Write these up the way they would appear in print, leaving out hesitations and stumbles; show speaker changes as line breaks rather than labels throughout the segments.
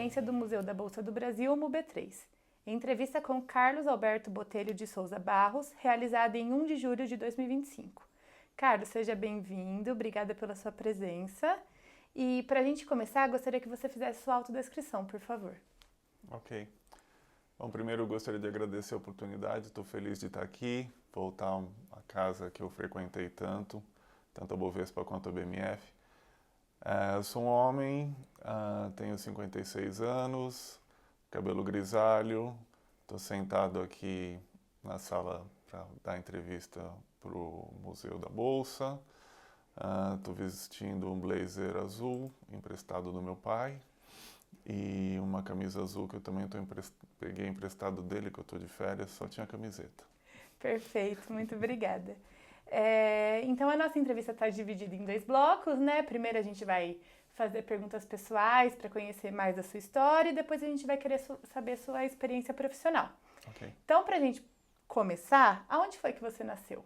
Presidência do Museu da Bolsa do Brasil, MUB3. Entrevista com Carlos Alberto Botelho de Souza Barros, realizada em 1 de julho de 2025. Carlos, seja bem-vindo, obrigada pela sua presença. E para a gente começar, gostaria que você fizesse sua autodescrição, por favor.
Ok. Bom, primeiro eu gostaria de agradecer a oportunidade, estou feliz de estar aqui, voltar à casa que eu frequentei tanto a Bovespa quanto a BMF. Eu sou um homem, tenho 56 anos, cabelo grisalho, estou sentado aqui na sala para dar entrevista para o Museu da Bolsa. Estou vestindo um blazer azul, emprestado do meu pai, e uma camisa azul que eu também peguei emprestado dele, que eu estou de férias, só tinha camiseta.
Perfeito, muito obrigada. Então a nossa entrevista está dividida em 2 blocos, né? Primeiro a gente vai fazer perguntas pessoais para conhecer mais a sua história e depois a gente vai querer saber a sua experiência profissional.
Okay.
Então, para a gente começar, aonde foi que você nasceu?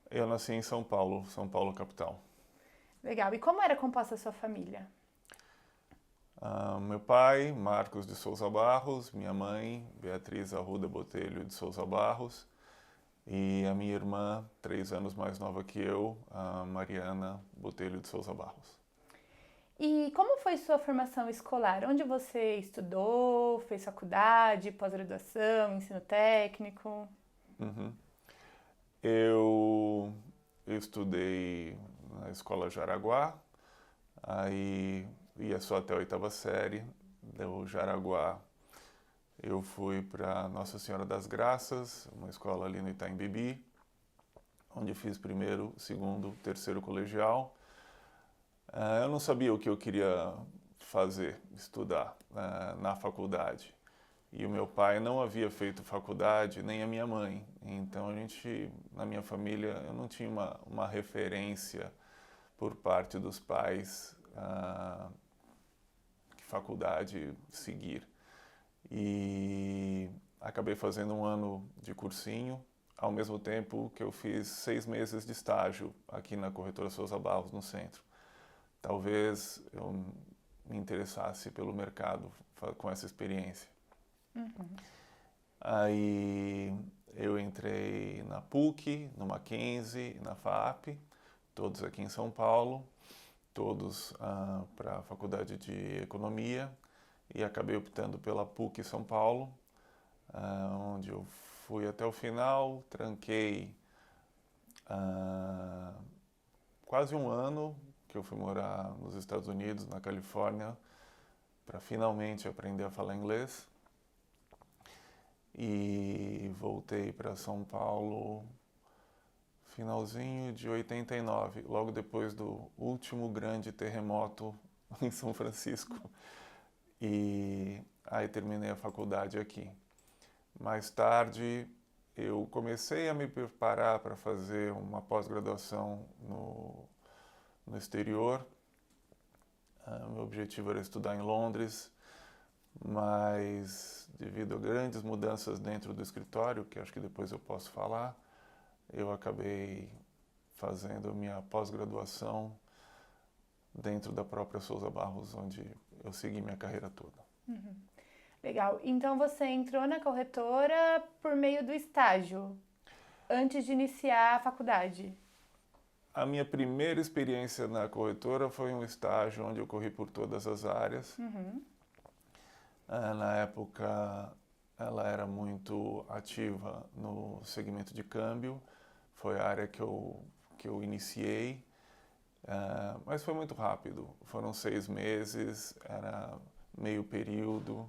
Eu nasci em São Paulo capital.
Legal. E como era composta a sua família?
Meu pai, Marcos de Souza Barros, minha mãe, Beatriz Arruda Botelho de Souza Barros, e a minha irmã, 3 anos mais nova que eu, a Mariana Botelho de Souza Barros.
E como foi sua formação escolar? Onde você estudou, fez faculdade, pós-graduação, ensino técnico?
Uhum. Eu estudei na Escola Jaraguá, aí ia só até a 8ª série, do Jaraguá eu fui para Nossa Senhora das Graças, uma escola ali no Itaim Bibi, onde fiz primeiro, segundo, terceiro colegial. Eu não sabia o que eu queria fazer, estudar na faculdade. E o meu pai não havia feito faculdade, nem a minha mãe. Então na minha família, eu não tinha uma referência por parte dos pais que faculdade seguir. E acabei fazendo 1 ano de cursinho, ao mesmo tempo que eu fiz 6 meses de estágio aqui na Corretora Souza Barros, no centro. Talvez eu me interessasse pelo mercado com essa experiência.
Uhum.
Aí eu entrei na PUC, no Mackenzie, na FAP, todos aqui em São Paulo, todos para a Faculdade de Economia, e acabei optando pela PUC São Paulo, onde eu fui até o final, tranquei quase 1 ano, que eu fui morar nos Estados Unidos, na Califórnia, para finalmente aprender a falar inglês. E voltei para São Paulo finalzinho de 89, logo depois do último grande terremoto em São Francisco. E aí terminei a faculdade aqui. Mais tarde eu comecei a me preparar para fazer uma pós-graduação no exterior. Meu objetivo era estudar em Londres, mas devido a grandes mudanças dentro do escritório, que acho que depois eu posso falar, eu acabei fazendo minha pós-graduação dentro da própria Souza Barros, onde eu segui minha carreira toda.
Uhum. Legal. Então você entrou na corretora por meio do estágio, antes de iniciar a faculdade?
A minha primeira experiência na corretora foi um estágio onde eu corri por todas as áreas.
Uhum.
Na época, ela era muito ativa no segmento de câmbio, foi a área que eu iniciei, mas foi muito rápido. Foram 6 meses, era meio período,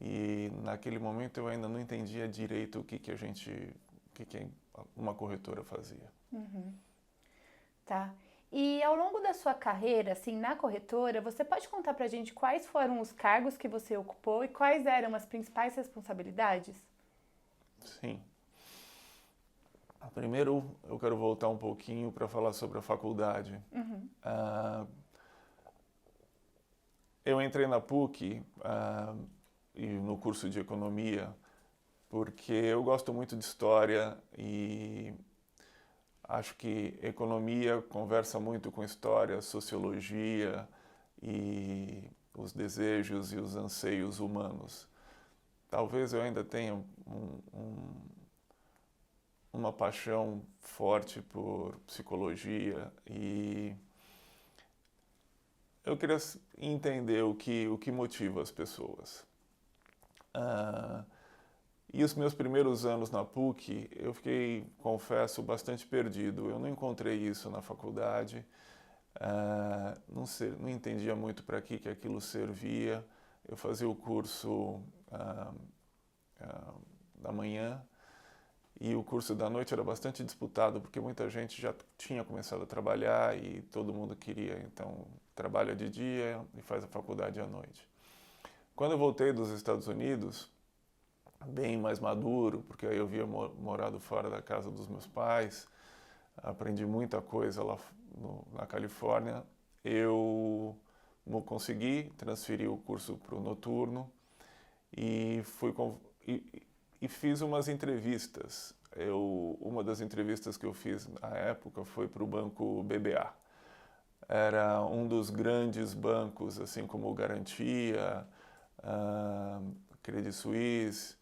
e naquele momento eu ainda não entendia direito o que uma corretora fazia.
Uhum. Tá. E ao longo da sua carreira, assim, na corretora, você pode contar pra gente quais foram os cargos que você ocupou e quais eram as principais responsabilidades?
Sim. Primeiro, eu quero voltar um pouquinho para falar sobre a faculdade.
Uhum.
Eu entrei na PUC e no curso de economia porque eu gosto muito de história e acho que economia conversa muito com história, sociologia, e os desejos e os anseios humanos. Talvez eu ainda tenha uma paixão forte por psicologia e eu queria entender o que motiva as pessoas. E os meus primeiros anos na PUC, eu fiquei, confesso, bastante perdido. Eu não encontrei isso na faculdade, não entendia muito para que aquilo servia. Eu fazia o curso da manhã e o curso da noite era bastante disputado, porque muita gente já tinha começado a trabalhar e todo mundo queria, então, trabalha de dia e faz a faculdade à noite. Quando eu voltei dos Estados Unidos, bem mais maduro, porque aí eu havia morado fora da casa dos meus pais, aprendi muita coisa lá na Califórnia, eu consegui transferir o curso para o noturno e fiz umas entrevistas. Uma das entrevistas que eu fiz na época foi para o banco BBA. Era um dos grandes bancos, assim como Garantia, Credit Suisse,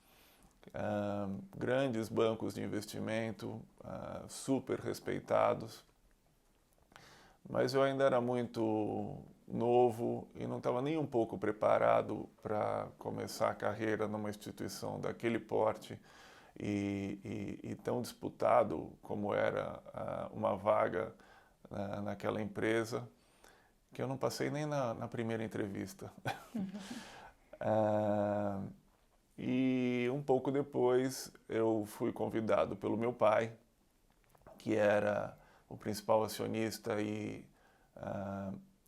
grandes bancos de investimento, super respeitados. Mas eu ainda era muito novo e não estava nem um pouco preparado para começar a carreira numa instituição daquele porte e tão disputado como era uma vaga naquela empresa, que eu não passei nem na primeira entrevista. E um pouco depois eu fui convidado pelo meu pai, que era o principal acionista e,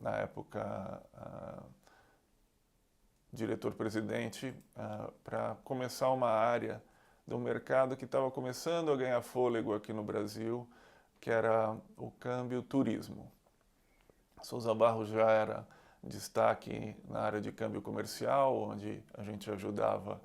na época, diretor-presidente, para começar uma área do mercado que estava começando a ganhar fôlego aqui no Brasil, que era o câmbio turismo. Souza Barros já era destaque na área de câmbio comercial, onde a gente ajudava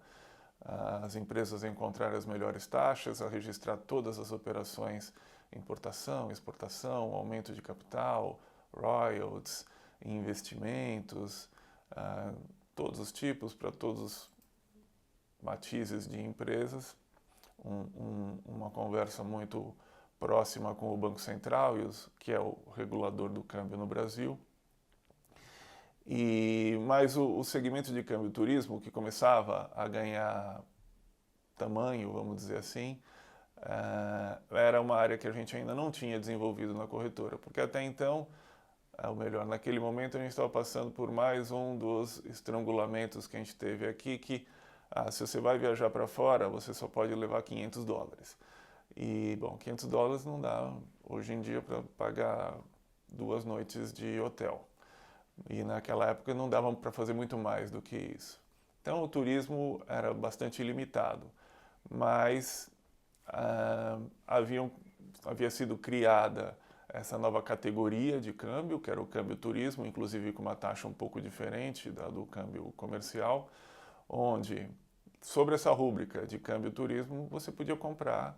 as empresas a encontrar as melhores taxas, a registrar todas as operações, importação, exportação, aumento de capital, royalties, investimentos, todos os tipos, para todos os matizes de empresas. Uma conversa muito próxima com o Banco Central, que é o regulador do câmbio no Brasil. Mas o segmento de câmbio turismo, que começava a ganhar tamanho, vamos dizer assim, era uma área que a gente ainda não tinha desenvolvido na corretora, porque até então, ou melhor, naquele momento a gente estava passando por mais um dos estrangulamentos que a gente teve aqui, que se você vai viajar para fora, você só pode levar $500. E, bom, $500 não dá hoje em dia para pagar 2 noites de hotel. E naquela época não dava para fazer muito mais do que isso. Então o turismo era bastante limitado, mas havia sido criada essa nova categoria de câmbio, que era o câmbio turismo, inclusive com uma taxa um pouco diferente da do câmbio comercial, onde, sobre essa rúbrica de câmbio turismo, você podia comprar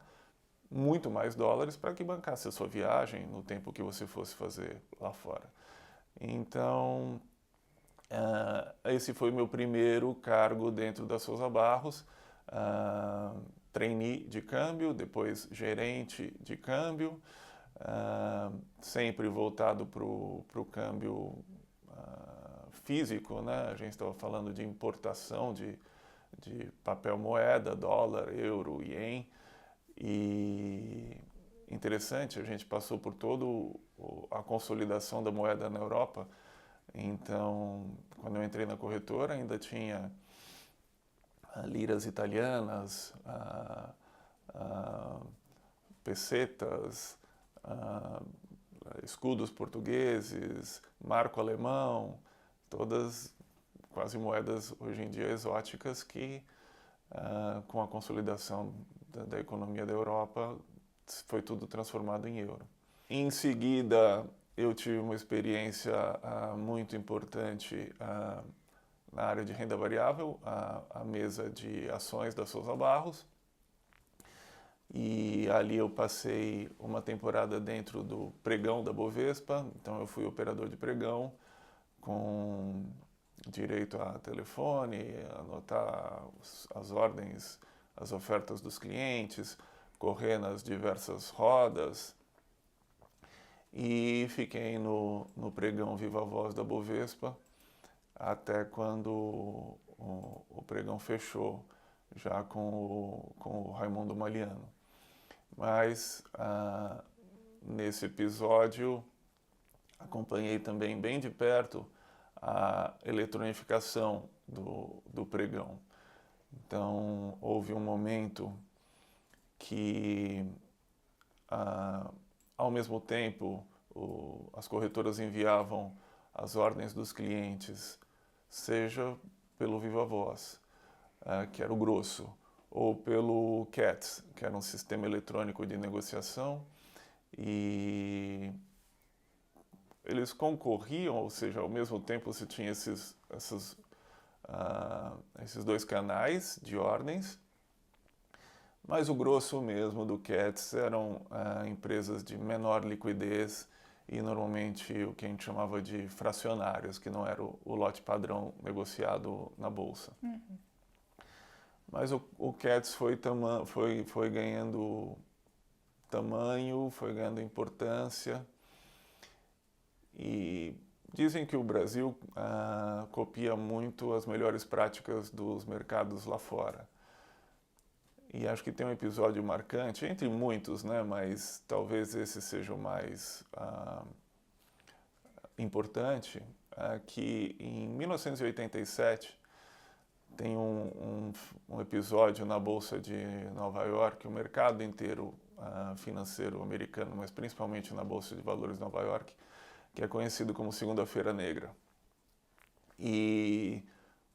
muito mais dólares para que bancasse a sua viagem no tempo que você fosse fazer lá fora. Então, esse foi o meu primeiro cargo dentro da Souza Barros, trainee de câmbio, depois gerente de câmbio, sempre voltado para o câmbio físico, né? A gente estava falando de importação de papel moeda, dólar, euro, ien. E interessante, a gente passou por toda a consolidação da moeda na Europa. Então, quando eu entrei na corretora, ainda tinha liras italianas, pesetas, escudos portugueses, marco alemão, todas quase moedas hoje em dia exóticas que, com a consolidação da economia da Europa, foi tudo transformado em euro. Em seguida, eu tive uma experiência muito importante na área de renda variável, a mesa de ações da Souza Barros. E ali eu passei uma temporada dentro do pregão da Bovespa, então eu fui operador de pregão com direito a telefone, anotar as ordens, as ofertas dos clientes, correr nas diversas rodas. E fiquei no pregão Viva Voz da Bovespa até quando o pregão fechou, já com o Raimundo Maliano. Mas nesse episódio acompanhei também bem de perto a eletronificação do pregão. Então houve um momento que ao mesmo tempo as corretoras enviavam as ordens dos clientes, seja pelo Viva Voz, que era o grosso, ou pelo CATS, que era um sistema eletrônico de negociação, e eles concorriam, ou seja, ao mesmo tempo você tinha esses dois canais de ordens, mas o grosso mesmo do CATS eram empresas de menor liquidez e normalmente o que a gente chamava de fracionários, que não era o lote padrão negociado na bolsa.
Uhum.
Mas o CATS foi ganhando tamanho, foi ganhando importância, e dizem que o Brasil copia muito as melhores práticas dos mercados lá fora. E acho que tem um episódio marcante, entre muitos, né, mas talvez esse seja o mais importante, que em 1987 tem um episódio na Bolsa de Nova York, o mercado inteiro financeiro americano, mas principalmente na Bolsa de Valores de Nova York, que é conhecido como Segunda-feira Negra. E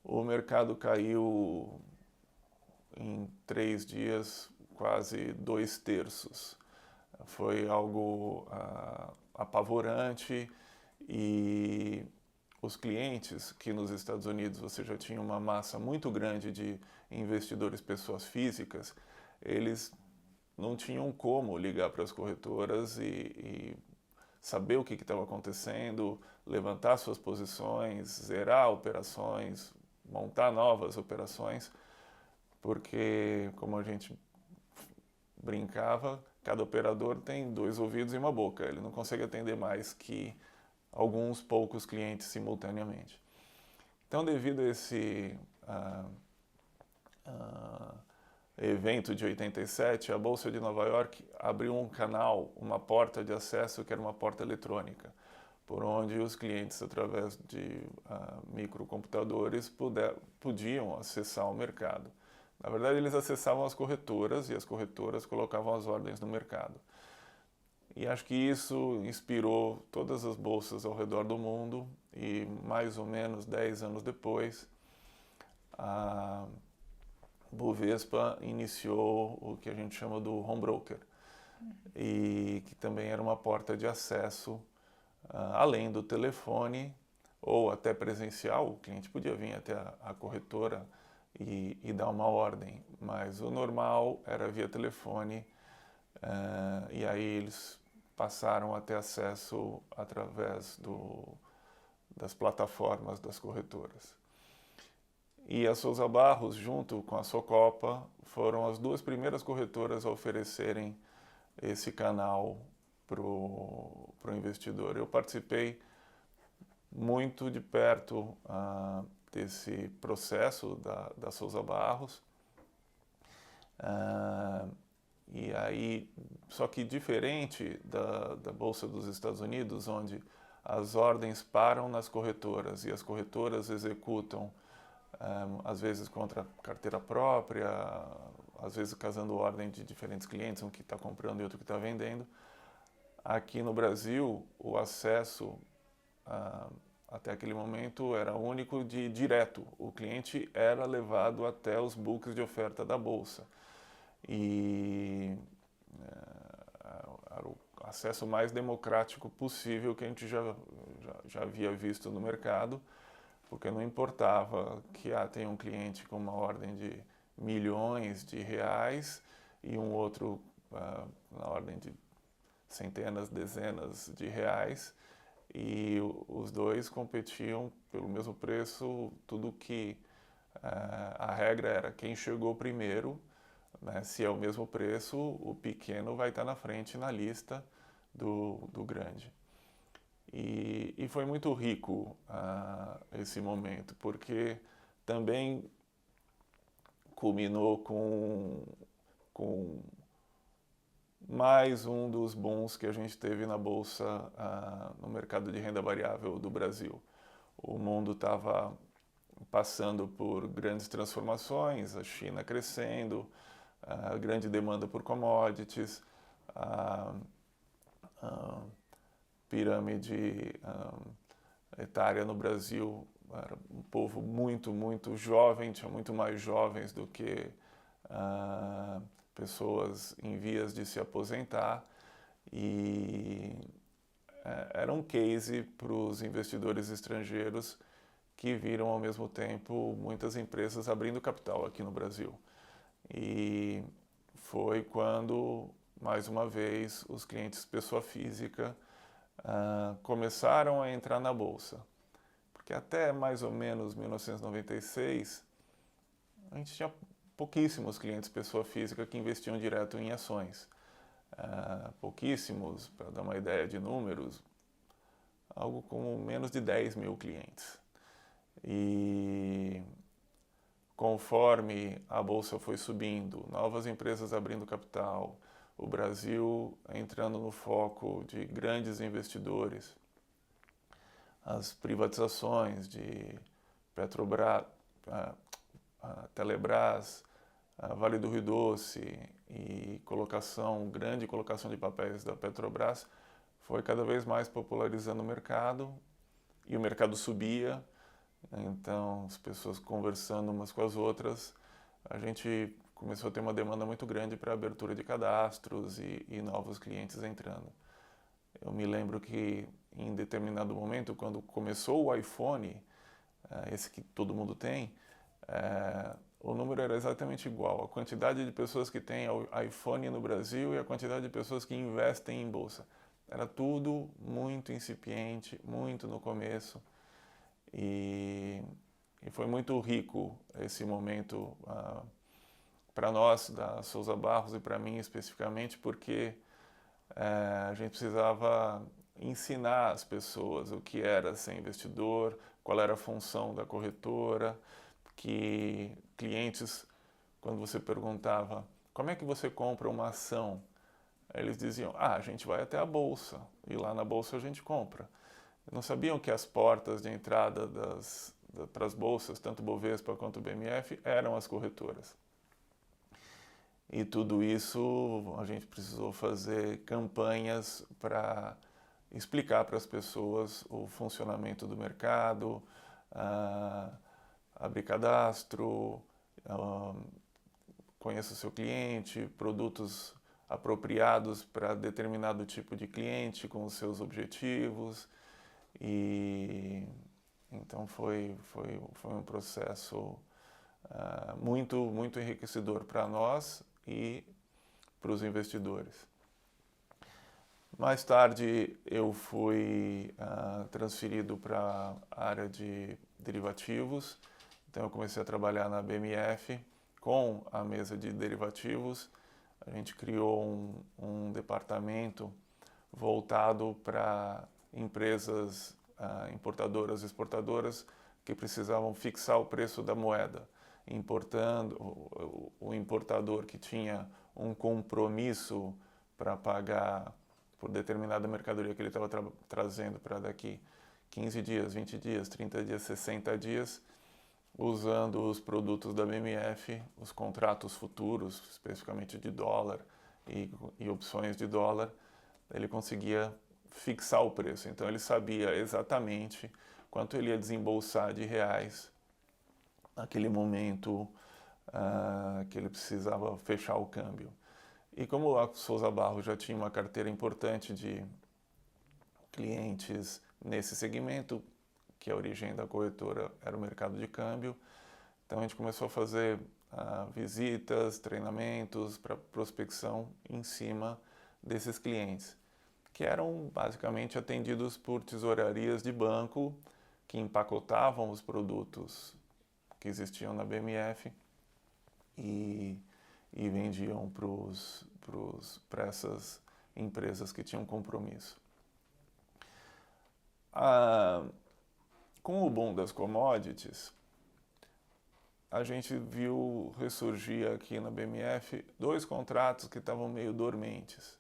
o mercado caiu em 3 dias quase 2/3. Foi algo apavorante, e os clientes, que nos Estados Unidos você já tinha uma massa muito grande de investidores, pessoas físicas, eles não tinham como ligar para as corretoras e saber o que estava acontecendo, levantar suas posições, zerar operações, montar novas operações, porque, como a gente brincava, cada operador tem 2 ouvidos e uma boca, ele não consegue atender mais que alguns poucos clientes simultaneamente. Então, devido a esse evento de 87, a Bolsa de Nova York abriu um canal, uma porta de acesso que era uma porta eletrônica, por onde os clientes, através de microcomputadores, podiam acessar o mercado. Na verdade, eles acessavam as corretoras e as corretoras colocavam as ordens no mercado. E acho que isso inspirou todas as bolsas ao redor do mundo, e mais ou menos 10 anos depois, a Bovespa iniciou o que a gente chama do home broker, e que também era uma porta de acesso, além do telefone ou até presencial. O cliente podia vir até a corretora e dar uma ordem, mas o normal era via telefone, e aí eles passaram a ter acesso através das plataformas das corretoras. E a Souza Barros, junto com a Socopa, foram as 2 primeiras corretoras a oferecerem esse canal para o investidor. Eu participei muito de perto desse processo da Souza Barros, e aí, só que diferente da Bolsa dos Estados Unidos, onde as ordens param nas corretoras e as corretoras executam, às vezes contra carteira própria, às vezes casando ordem de diferentes clientes, um que está comprando e outro que está vendendo. Aqui no Brasil, o acesso até aquele momento era único de direto. O cliente era levado até os books de oferta da Bolsa. E era o acesso mais democrático possível que a gente já havia visto no mercado, porque não importava que tem um cliente com uma ordem de milhões de reais e um outro na ordem de centenas, dezenas de reais, e os dois competiam pelo mesmo preço, tudo que a regra era quem chegou primeiro, né, se é o mesmo preço, o pequeno vai estar na frente na lista do grande. E foi muito rico esse momento, porque também culminou com mais um dos bons que a gente teve na Bolsa, no mercado de renda variável do Brasil. O mundo estava passando por grandes transformações, a China crescendo, a grande demanda por commodities, a pirâmide etária no Brasil era um povo muito jovem, tinha muito mais jovens do que pessoas em vias de se aposentar, e era um case para os investidores estrangeiros que viram ao mesmo tempo muitas empresas abrindo capital aqui no Brasil. E foi quando, mais uma vez, os clientes pessoa física começaram a entrar na Bolsa. Porque até mais ou menos 1996, a gente tinha pouquíssimos clientes pessoa física que investiam direto em ações. Pouquíssimos, para dar uma ideia de números, algo como menos de 10 mil clientes. E conforme a Bolsa foi subindo, novas empresas abrindo capital, o Brasil entrando no foco de grandes investidores, as privatizações de Petrobras, Telebrás, Vale do Rio Doce e grande colocação de papéis da Petrobras, foi cada vez mais popularizando o mercado, e o mercado subia, então as pessoas conversando umas com as outras, a gente começou a ter uma demanda muito grande para abertura de cadastros e novos clientes entrando. Eu me lembro que em determinado momento, quando começou o iPhone, esse que todo mundo tem, o número era exatamente igual. A quantidade de pessoas que têm iPhone no Brasil e a quantidade de pessoas que investem em bolsa. Era tudo muito incipiente, muito no começo. E foi muito rico esse momento para nós, da Souza Barros, e para mim especificamente, porque a gente precisava ensinar as pessoas o que era ser investidor, qual era a função da corretora, que clientes, quando você perguntava como é que você compra uma ação, eles diziam, a gente vai até a bolsa, e lá na bolsa a gente compra. Não sabiam que as portas de entrada para as bolsas, tanto Bovespa quanto BMF, eram as corretoras. E tudo isso a gente precisou fazer campanhas para explicar para as pessoas o funcionamento do mercado, abrir cadastro, conheça o seu cliente, produtos apropriados para determinado tipo de cliente com os seus objetivos. E então foi um processo muito enriquecedor para nós e para os investidores. Mais tarde eu fui transferido para a área de derivativos, então eu comecei a trabalhar na BMF com a mesa de derivativos. A gente criou um departamento voltado para empresas importadoras e exportadoras que precisavam fixar o preço da moeda, importando o importador que tinha um compromisso para pagar por determinada mercadoria que ele estava trazendo para daqui 15 dias, 20 dias, 30 dias, 60 dias, usando os produtos da BMF, os contratos futuros, especificamente de dólar e opções de dólar, ele conseguia fixar o preço. Então ele sabia exatamente quanto ele ia desembolsar de reais naquele momento que ele precisava fechar o câmbio. E como a Souza Barros já tinha uma carteira importante de clientes nesse segmento, que a origem da corretora era o mercado de câmbio, então a gente começou a fazer visitas, treinamentos para prospecção em cima desses clientes. que eram basicamente atendidos por tesourarias de banco que empacotavam os produtos que existiam na BMF e vendiam para essas empresas que tinham compromisso. Com o boom das commodities, a gente viu ressurgir aqui na BMF 2 contratos que estavam meio dormentes.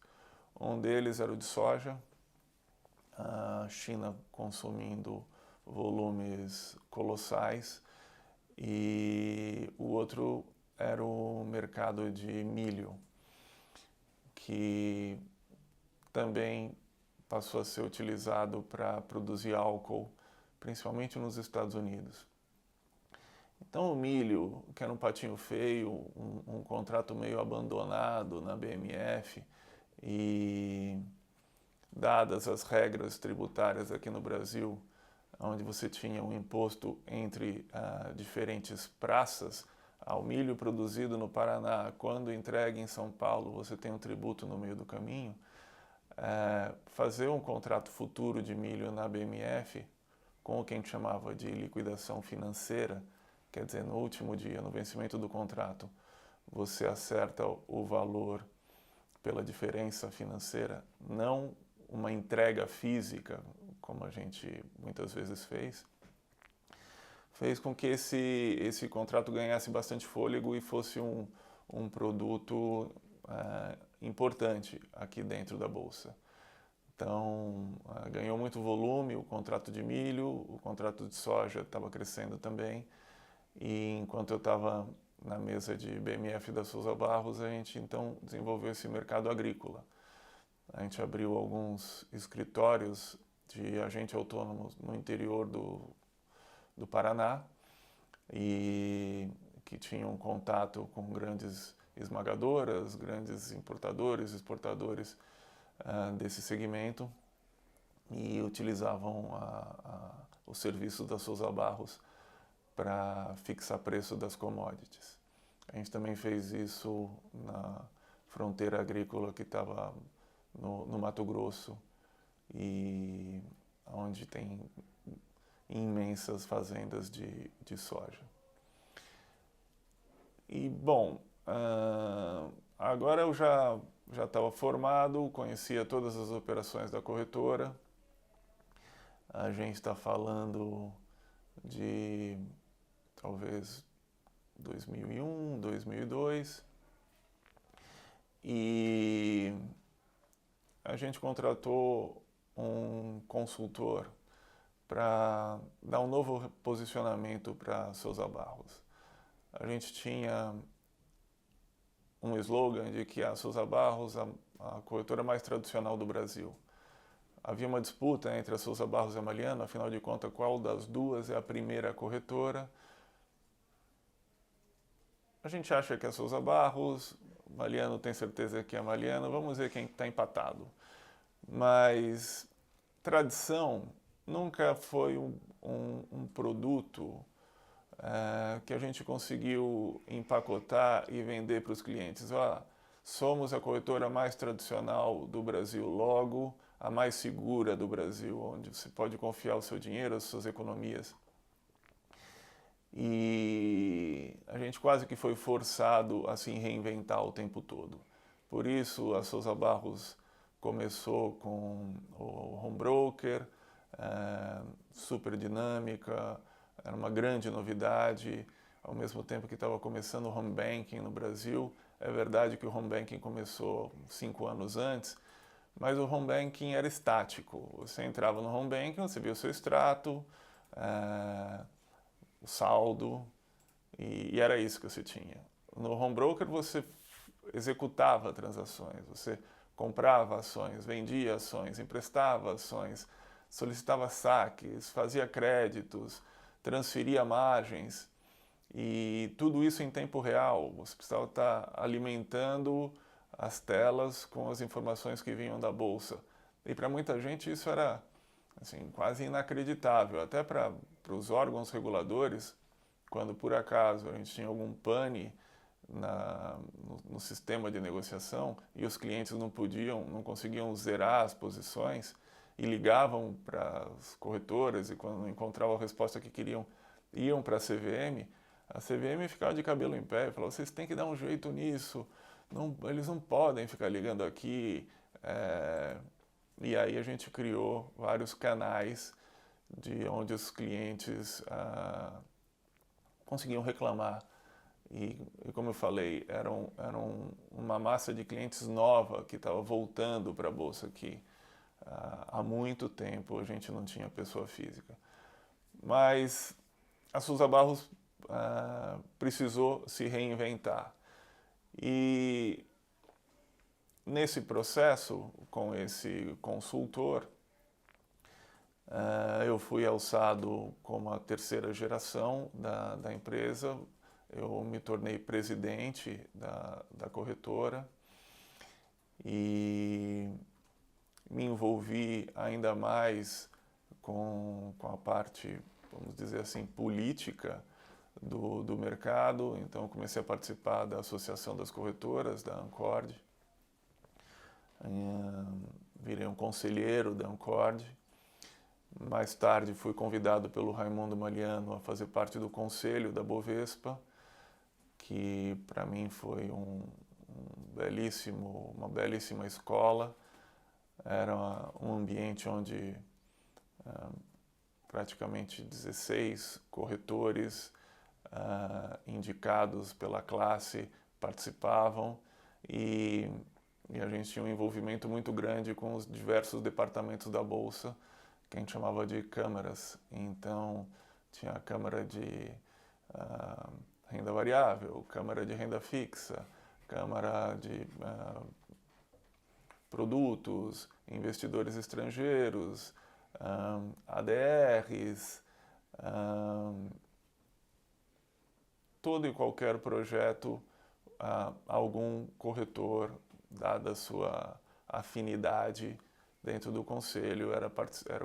Um deles era o de soja, a China consumindo volumes colossais, e o outro era o mercado de milho, que também passou a ser utilizado para produzir álcool, principalmente nos Estados Unidos. Então o milho, que era um patinho feio, um contrato meio abandonado na BMF, e dadas as regras tributárias aqui no Brasil, onde você tinha um imposto entre diferentes praças, ao milho produzido no Paraná, quando entregue em São Paulo, você tem um tributo no meio do caminho. Fazer um contrato futuro de milho na BMF, com o que a gente chamava de liquidação financeira, quer dizer, no último dia, no vencimento do contrato, você acerta o valor pela diferença financeira, não uma entrega física, como a gente muitas vezes fez com que esse contrato ganhasse bastante fôlego e fosse um produto importante aqui dentro da Bolsa. Então, ganhou muito volume o contrato de milho, o contrato de soja estava crescendo também, e enquanto eu estava na mesa de BMF da Souza Barros, a gente então desenvolveu esse mercado agrícola. A gente abriu alguns escritórios de agente autônomo no interior do Paraná, e que tinham contato com grandes esmagadoras, grandes importadores, exportadores desse segmento, e utilizavam o serviço da Souza Barros para fixar preço das commodities. A gente também fez isso na fronteira agrícola que estava no Mato Grosso, e onde tem imensas fazendas de soja. E, bom, agora eu já estava formado, conhecia todas as operações da corretora. A gente está falando de talvez 2001, 2002, e a gente contratou um consultor para dar um novo posicionamento para Souza Barros. A gente tinha um slogan de que a Souza Barros, a corretora mais tradicional do Brasil. Havia uma disputa entre a Souza Barros e a Maliano, afinal de contas, qual das duas é a primeira corretora. A gente acha que é a Souza Barros, Maliano tem certeza que é a Maliano, vamos ver quem está empatado. Mas tradição nunca foi um produto que a gente conseguiu empacotar e vender para os clientes. Somos a corretora mais tradicional do Brasil, logo a mais segura do Brasil, onde você pode confiar o seu dinheiro, as suas economias. E a gente quase que foi forçado a se reinventar o tempo todo. Por isso, a Souza Barros começou com o home broker, super dinâmica, era uma grande novidade, ao mesmo tempo que estava começando o home banking no Brasil. É verdade que o home banking começou 5 anos antes, mas o home banking era estático. Você entrava no home banking, você via o seu extrato, o saldo, e era isso que você tinha. No home broker você executava transações, você comprava ações, vendia ações, emprestava ações, solicitava saques, fazia créditos, transferia margens, e tudo isso em tempo real. Você precisava estar alimentando as telas com as informações que vinham da bolsa. E para muita gente isso era assim, quase inacreditável, até para os órgãos reguladores. Quando por acaso a gente tinha algum pane no sistema de negociação e os clientes não conseguiam zerar as posições e ligavam para as corretoras e quando não encontravam a resposta que queriam, iam para a CVM ficava de cabelo em pé e falava, vocês têm que dar um jeito nisso, eles não podem ficar ligando aqui. E aí a gente criou vários canais de onde os clientes conseguiam reclamar. E como eu falei, eram uma massa de clientes nova que estava voltando para a Bolsa aqui. Há muito tempo a gente não tinha pessoa física. Mas a Souza Barros precisou se reinventar. E nesse processo, com esse consultor, eu fui alçado como a terceira geração da empresa. Eu me tornei presidente da corretora e me envolvi ainda mais com a parte, vamos dizer assim, política do mercado. Então, comecei a participar da Associação das Corretoras, da Ancord. Virei um conselheiro da Ancord. Mais tarde, fui convidado pelo Raimundo Mariano a fazer parte do conselho da Bovespa, que para mim foi uma belíssima escola. Era um ambiente onde praticamente 16 corretores indicados pela classe participavam e a gente tinha um envolvimento muito grande com os diversos departamentos da Bolsa, que a gente chamava de câmaras. Então, tinha a câmara de renda variável, câmara de renda fixa, câmara de produtos, investidores estrangeiros, ADRs, todo e qualquer projeto, algum corretor, dada a sua afinidade dentro do conselho, era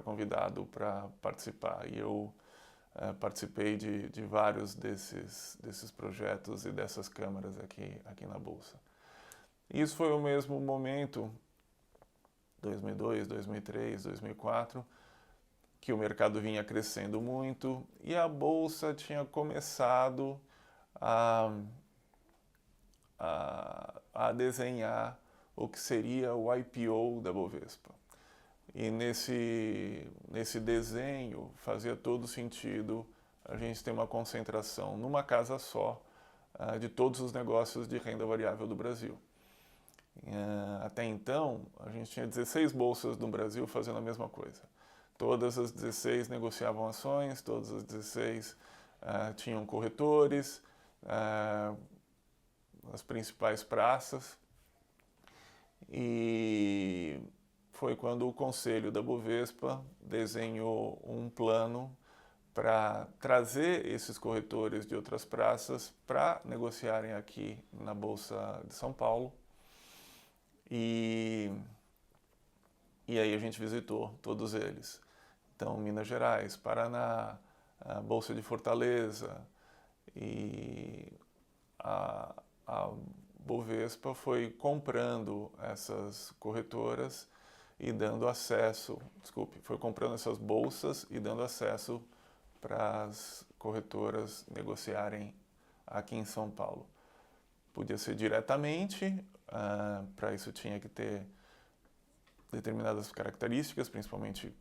convidado para participar. E eu participei de vários desses projetos e dessas câmaras aqui na Bolsa. Isso foi o mesmo momento, 2002, 2003, 2004, que o mercado vinha crescendo muito e a Bolsa tinha começado a desenhar o que seria o IPO da Bovespa. E nesse desenho fazia todo sentido a gente ter uma concentração numa casa só de todos os negócios de renda variável do Brasil. Até então, a gente tinha 16 bolsas no Brasil fazendo a mesma coisa. Todas as 16 negociavam ações, todas as 16 tinham corretores, as principais praças. E foi quando o Conselho da Bovespa desenhou um plano para trazer esses corretores de outras praças para negociarem aqui na Bolsa de São Paulo. E aí a gente visitou todos eles. Então, Minas Gerais, Paraná, a Bolsa de Fortaleza e a Bovespa foi comprando essas corretoras e dando acesso, foi comprando essas bolsas e dando acesso para as corretoras negociarem aqui em São Paulo. Podia ser diretamente, para isso tinha que ter determinadas características, principalmente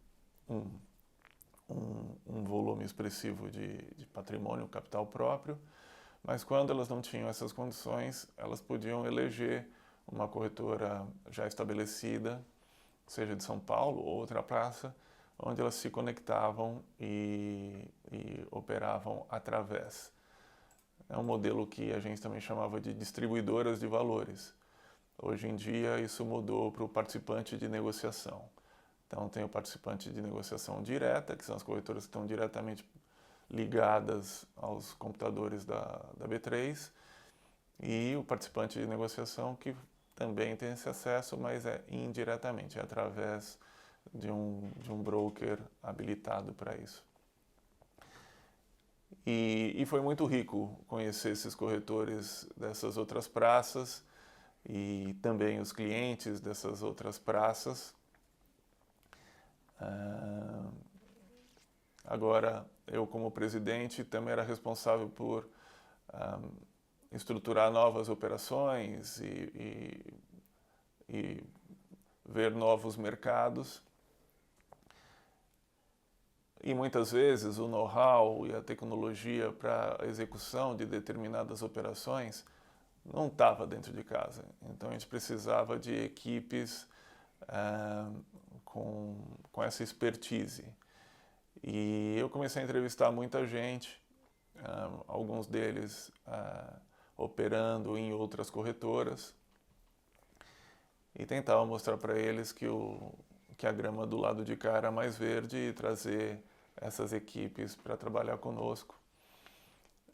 um volume expressivo de patrimônio, capital próprio, mas quando elas não tinham essas condições, elas podiam eleger uma corretora já estabelecida, seja de São Paulo ou outra praça, onde elas se conectavam e operavam através. É um modelo que a gente também chamava de distribuidoras de valores. Hoje em dia isso mudou para o participante de negociação. Então tem o participante de negociação direta, que são as corretoras que estão diretamente ligadas aos computadores da B3, e o participante de negociação que também tem esse acesso, mas é indiretamente, é através de um broker habilitado para isso. E foi muito rico conhecer esses corretores dessas outras praças e também os clientes dessas outras praças. Agora, eu como presidente também era responsável por estruturar novas operações e ver novos mercados. E muitas vezes o know-how e a tecnologia para a execução de determinadas operações não estava dentro de casa. Então a gente precisava de equipes com essa expertise. E eu comecei a entrevistar muita gente, alguns deles operando em outras corretoras, e tentava mostrar para eles que a grama do lado de cá era mais verde e trazer essas equipes para trabalhar conosco.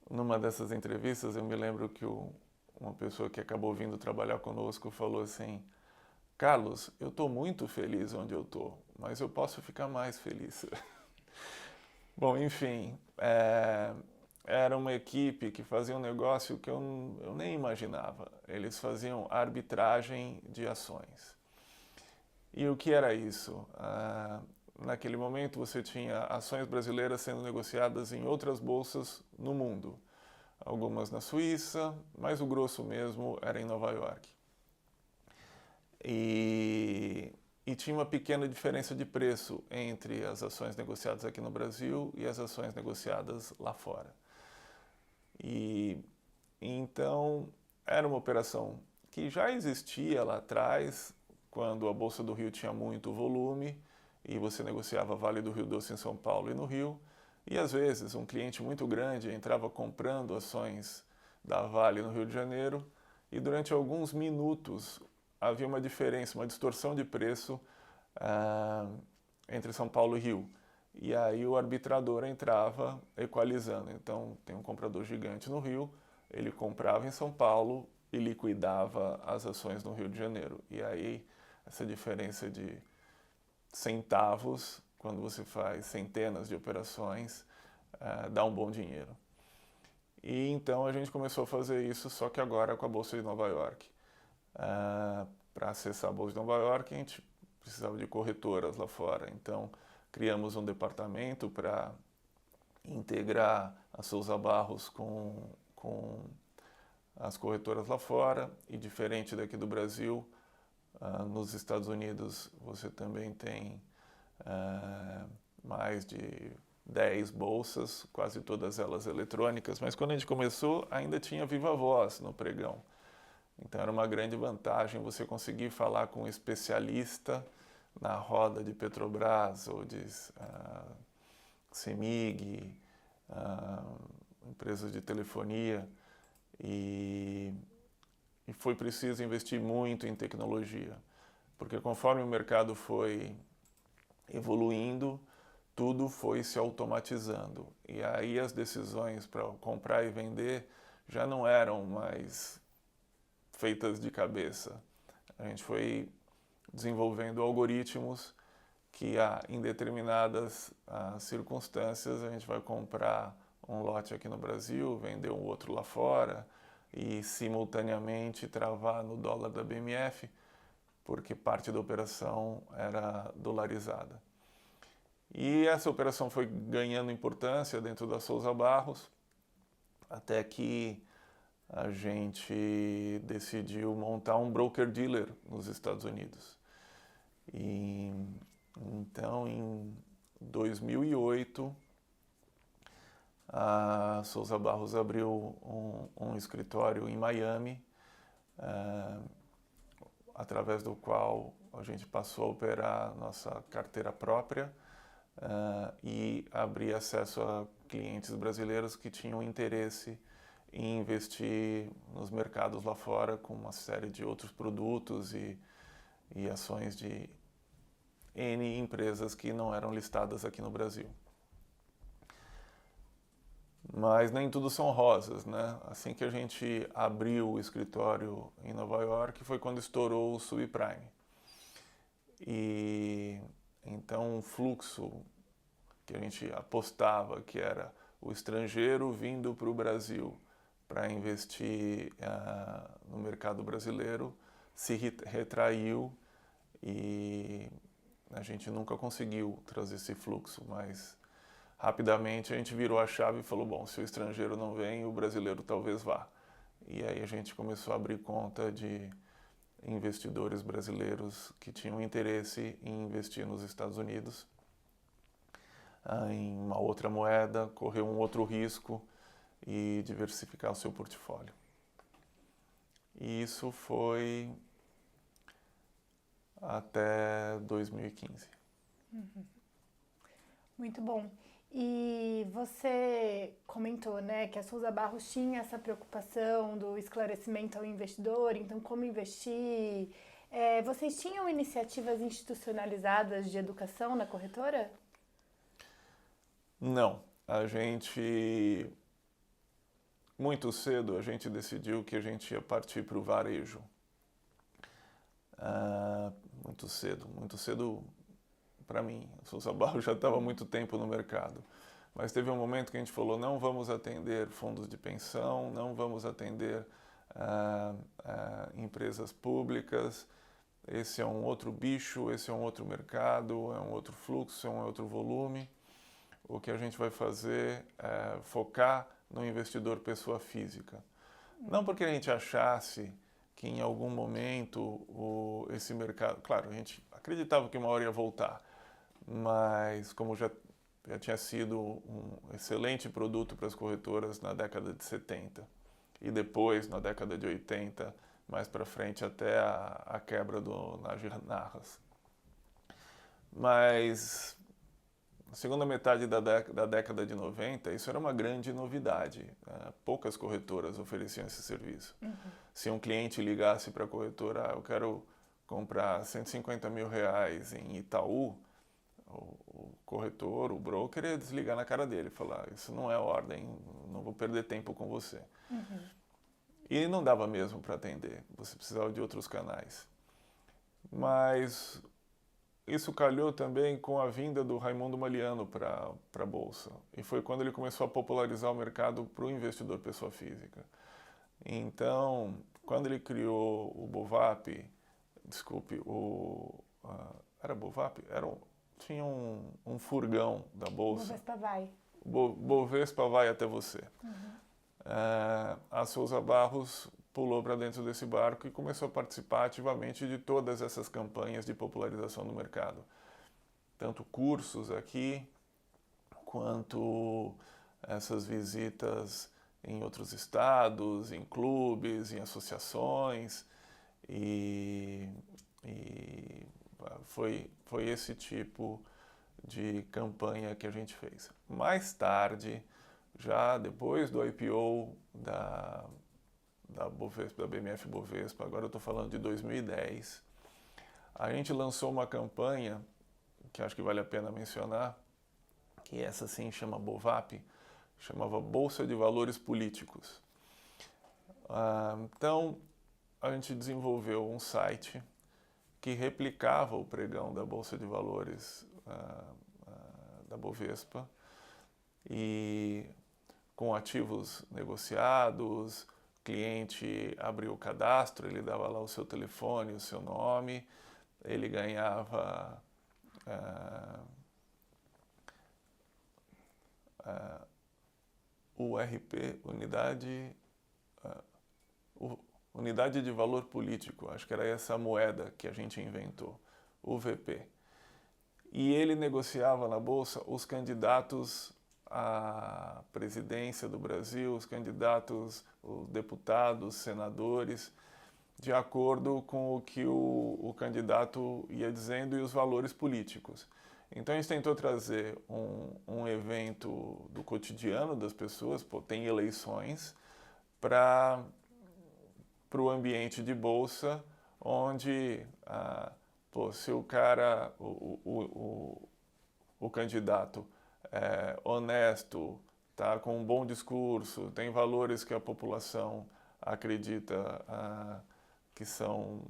Numa dessas entrevistas, eu me lembro que uma pessoa que acabou vindo trabalhar conosco falou assim: Carlos, eu estou muito feliz onde eu estou, mas eu posso ficar mais feliz. Bom, enfim, era uma equipe que fazia um negócio que eu nem imaginava. Eles faziam arbitragem de ações. E o que era isso? Naquele momento você tinha ações brasileiras sendo negociadas em outras bolsas no mundo. Algumas na Suíça, mas o grosso mesmo era em Nova York. E tinha uma pequena diferença de preço entre as ações negociadas aqui no Brasil e as ações negociadas lá fora. E então era uma operação que já existia lá atrás, quando a Bolsa do Rio tinha muito volume e você negociava Vale do Rio Doce em São Paulo e no Rio, e às vezes um cliente muito grande entrava comprando ações da Vale no Rio de Janeiro e durante alguns minutos havia uma diferença, uma distorção de preço entre São Paulo e Rio. E aí o arbitrador entrava equalizando. Então tem um comprador gigante no Rio, ele comprava em São Paulo e liquidava as ações no Rio de Janeiro. E aí essa diferença de centavos, quando você faz centenas de operações, dá um bom dinheiro. E então a gente começou a fazer isso, só que agora com a Bolsa de Nova York. Para acessar a Bolsa de Nova York, a gente precisava de corretoras lá fora. Então criamos um departamento para integrar a Souza Barros com as corretoras lá fora. E diferente daqui do Brasil, nos Estados Unidos você também tem mais de 10 bolsas, quase todas elas eletrônicas, mas quando a gente começou ainda tinha Viva Voz no pregão. Então era uma grande vantagem você conseguir falar com um especialista na roda de Petrobras ou de CEMIG, empresas de telefonia, e foi preciso investir muito em tecnologia, porque conforme o mercado foi evoluindo, tudo foi se automatizando. E aí as decisões para comprar e vender já não eram mais feitas de cabeça. A gente foi desenvolvendo algoritmos que em determinadas circunstâncias a gente vai comprar um lote aqui no Brasil, vender um outro lá fora e simultaneamente travar no dólar da BMF, porque parte da operação era dolarizada. E essa operação foi ganhando importância dentro da Souza Barros, até que a gente decidiu montar um broker-dealer nos Estados Unidos. E então, em 2008, a Souza Barros abriu um escritório em Miami, através do qual a gente passou a operar nossa carteira própria e abrir acesso a clientes brasileiros que tinham interesse em investir nos mercados lá fora com uma série de outros produtos e ações de N empresas que não eram listadas aqui no Brasil. Mas nem tudo são rosas, né? Assim que a gente abriu o escritório em Nova York foi quando estourou o subprime. E então um fluxo que a gente apostava que era o estrangeiro vindo para o Brasil para investir no mercado brasileiro se retraiu e a gente nunca conseguiu trazer esse fluxo, mas rapidamente a gente virou a chave e falou, bom, se o estrangeiro não vem, o brasileiro talvez vá. E aí a gente começou a abrir conta de investidores brasileiros que tinham interesse em investir nos Estados Unidos em uma outra moeda, correr um outro risco e diversificar o seu portfólio. E isso foi até 2015.
Muito bom. E você comentou, né, que a Souza Barros tinha essa preocupação do esclarecimento ao investidor, então como investir. Vocês tinham iniciativas institucionalizadas de educação na corretora?
Não, muito cedo a gente decidiu que a gente ia partir para o varejo. Muito cedo para mim. A Souza Barros já estava há muito tempo no mercado. Mas teve um momento que a gente falou, não vamos atender fundos de pensão, não vamos atender empresas públicas, esse é um outro bicho, esse é um outro mercado, é um outro fluxo, é um outro volume. O que a gente vai fazer é focar no investidor pessoa física. Não porque a gente achasse que em algum momento esse mercado... Claro, a gente acreditava que uma hora ia voltar, mas como já tinha sido um excelente produto para as corretoras na década de 70 e depois, na década de 80, mais para frente, até a quebra do Narras. Mas na segunda metade da década de 90, isso era uma grande novidade. Poucas corretoras ofereciam esse serviço. Uhum. Se um cliente ligasse para a corretora, eu quero comprar 150 mil reais em Itaú, o corretor, o broker, ia desligar na cara dele, falar, isso não é ordem, não vou perder tempo com você. Uhum. E não dava mesmo para atender, você precisava de outros canais. Mas isso calhou também com a vinda do Raimundo Maliano para a Bolsa. E foi quando ele começou a popularizar o mercado para o investidor pessoa física. Então, quando ele criou o Bovap, era Bovap? Tinha um furgão da Bolsa.
Bovespa vai.
Bovespa vai até você. Uhum. A Souza Barros pulou para dentro desse barco e começou a participar ativamente de todas essas campanhas de popularização do mercado. Tanto cursos aqui, quanto essas visitas em outros estados, em clubes, em associações. E foi esse tipo de campanha que a gente fez. Mais tarde, já depois do IPO da Bovespa, da BMF Bovespa, agora eu estou falando de 2010, a gente lançou uma campanha, que acho que vale a pena mencionar, que essa sim chama Bovap, chamava Bolsa de Valores Políticos. Então, a gente desenvolveu um site que replicava o pregão da Bolsa de Valores da Bovespa, e com ativos negociados, o cliente abriu o cadastro, ele dava lá o seu telefone, o seu nome, ele ganhava URP, Unidade de Valor Político, acho que era essa moeda que a gente inventou, UVP. E ele negociava na Bolsa os candidatos à presidência do Brasil, os candidatos, os deputados, senadores, de acordo com o que o candidato ia dizendo e os valores políticos. Então a gente tentou trazer um evento do cotidiano das pessoas, tem eleições, para o ambiente de bolsa, onde se o cara, o candidato é honesto, tá com um bom discurso, tem valores que a população acredita que são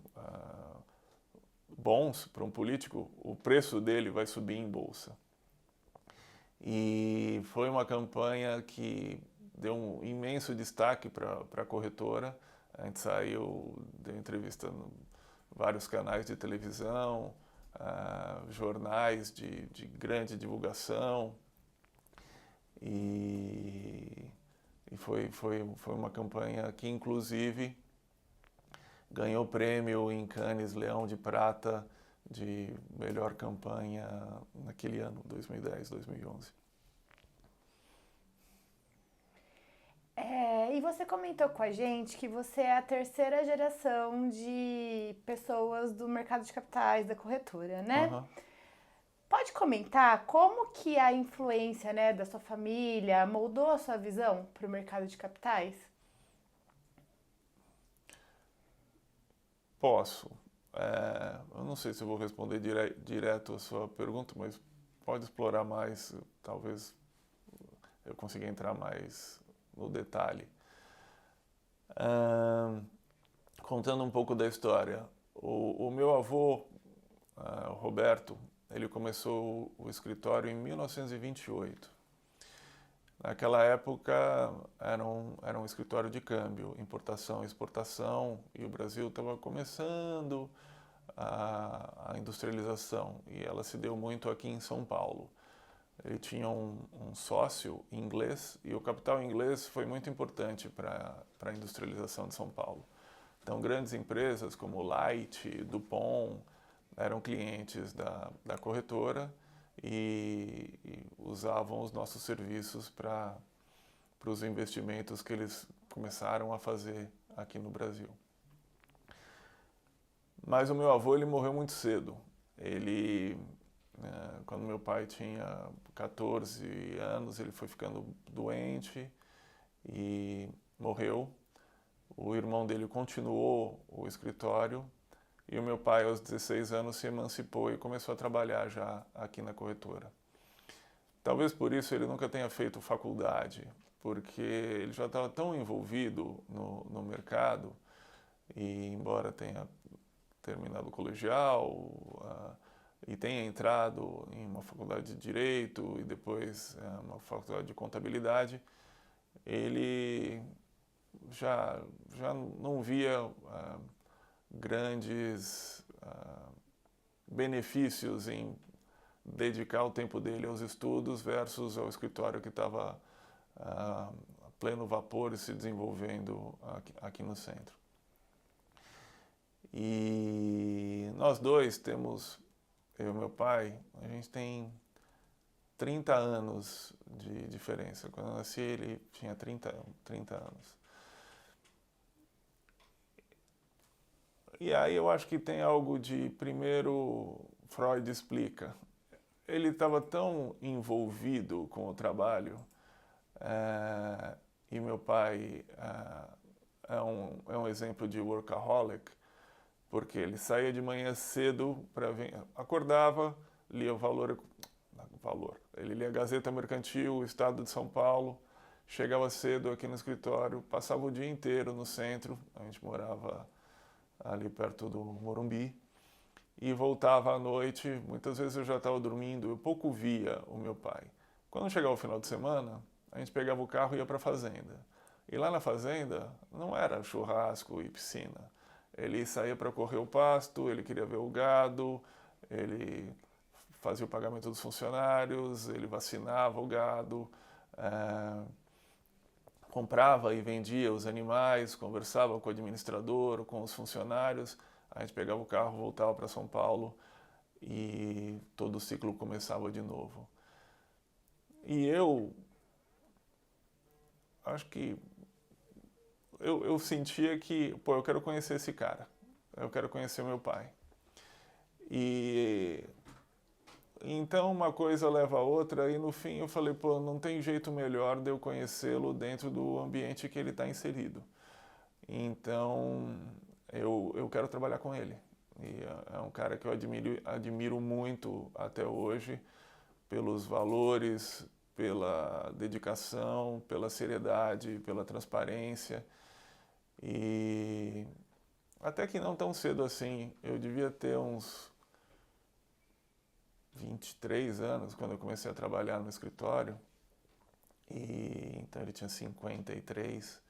bons para um político, o preço dele vai subir em bolsa. E foi uma campanha que deu um imenso destaque para a corretora. A gente saiu, deu entrevista em vários canais de televisão, jornais de grande divulgação. E foi uma campanha que, inclusive, ganhou prêmio em Cannes Leão de Prata de melhor campanha naquele ano, 2010, 2011.
E você comentou com a gente que você é a terceira geração de pessoas do mercado de capitais, da corretora, né?
Uhum.
Pode comentar como que a influência, né, da sua família moldou a sua visão para o mercado de capitais?
Posso. Eu não sei se eu vou responder direto a sua pergunta, mas pode explorar mais, talvez eu consiga entrar mais no detalhe. Contando um pouco da história, o meu avô, o Roberto, ele começou o escritório em 1928. Naquela época era um escritório de câmbio, importação e exportação, e o Brasil estava começando a industrialização, e ela se deu muito aqui em São Paulo. Ele tinha um sócio inglês, e o capital inglês foi muito importante para a industrialização de São Paulo. Então, grandes empresas como Light, Dupont, eram clientes da corretora e usavam os nossos serviços para os investimentos que eles começaram a fazer aqui no Brasil. Mas o meu avô, ele morreu muito cedo. Quando meu pai tinha 14 anos, ele foi ficando doente e morreu. O irmão dele continuou o escritório e o meu pai, aos 16 anos, se emancipou e começou a trabalhar já aqui na corretora. Talvez por isso ele nunca tenha feito faculdade, porque ele já estava tão envolvido no mercado, e embora tenha terminado o colegial e tenha entrado em uma faculdade de Direito e depois uma faculdade de Contabilidade, ele já não via grandes benefícios em dedicar o tempo dele aos estudos versus ao escritório que estava a pleno vapor e se desenvolvendo aqui no centro. E nós dois temos, eu e meu pai, a gente tem 30 anos de diferença. Quando eu nasci, ele tinha 30 anos. E aí eu acho que tem algo de, primeiro, Freud explica. Ele estava tão envolvido com o trabalho, e meu pai é um exemplo de workaholic, porque ele saía de manhã cedo acordava, lia ele lia a Gazeta Mercantil, o Estado de São Paulo, chegava cedo aqui no escritório, passava o dia inteiro no centro, a gente morava ali perto do Morumbi, e voltava à noite. Muitas vezes eu já estava dormindo, eu pouco via o meu pai. Quando chegava o final de semana, a gente pegava o carro e ia para a fazenda. E lá na fazenda não era churrasco e piscina. Ele saía para correr o pasto, ele queria ver o gado, ele fazia o pagamento dos funcionários, ele vacinava o gado, comprava e vendia os animais, conversava com o administrador, com os funcionários. A gente pegava o carro, voltava para São Paulo e todo o ciclo começava de novo. E eu acho que eu sentia que, eu quero conhecer esse cara, eu quero conhecer meu pai. E então uma coisa leva a outra e no fim eu falei, não tem jeito melhor de eu conhecê-lo dentro do ambiente que ele está inserido. Então eu quero trabalhar com ele. E é um cara que eu admiro muito até hoje, pelos valores, pela dedicação, pela seriedade, pela transparência. E até que não tão cedo assim, eu devia ter uns 23 anos, quando eu comecei a trabalhar no escritório, e então ele tinha 53,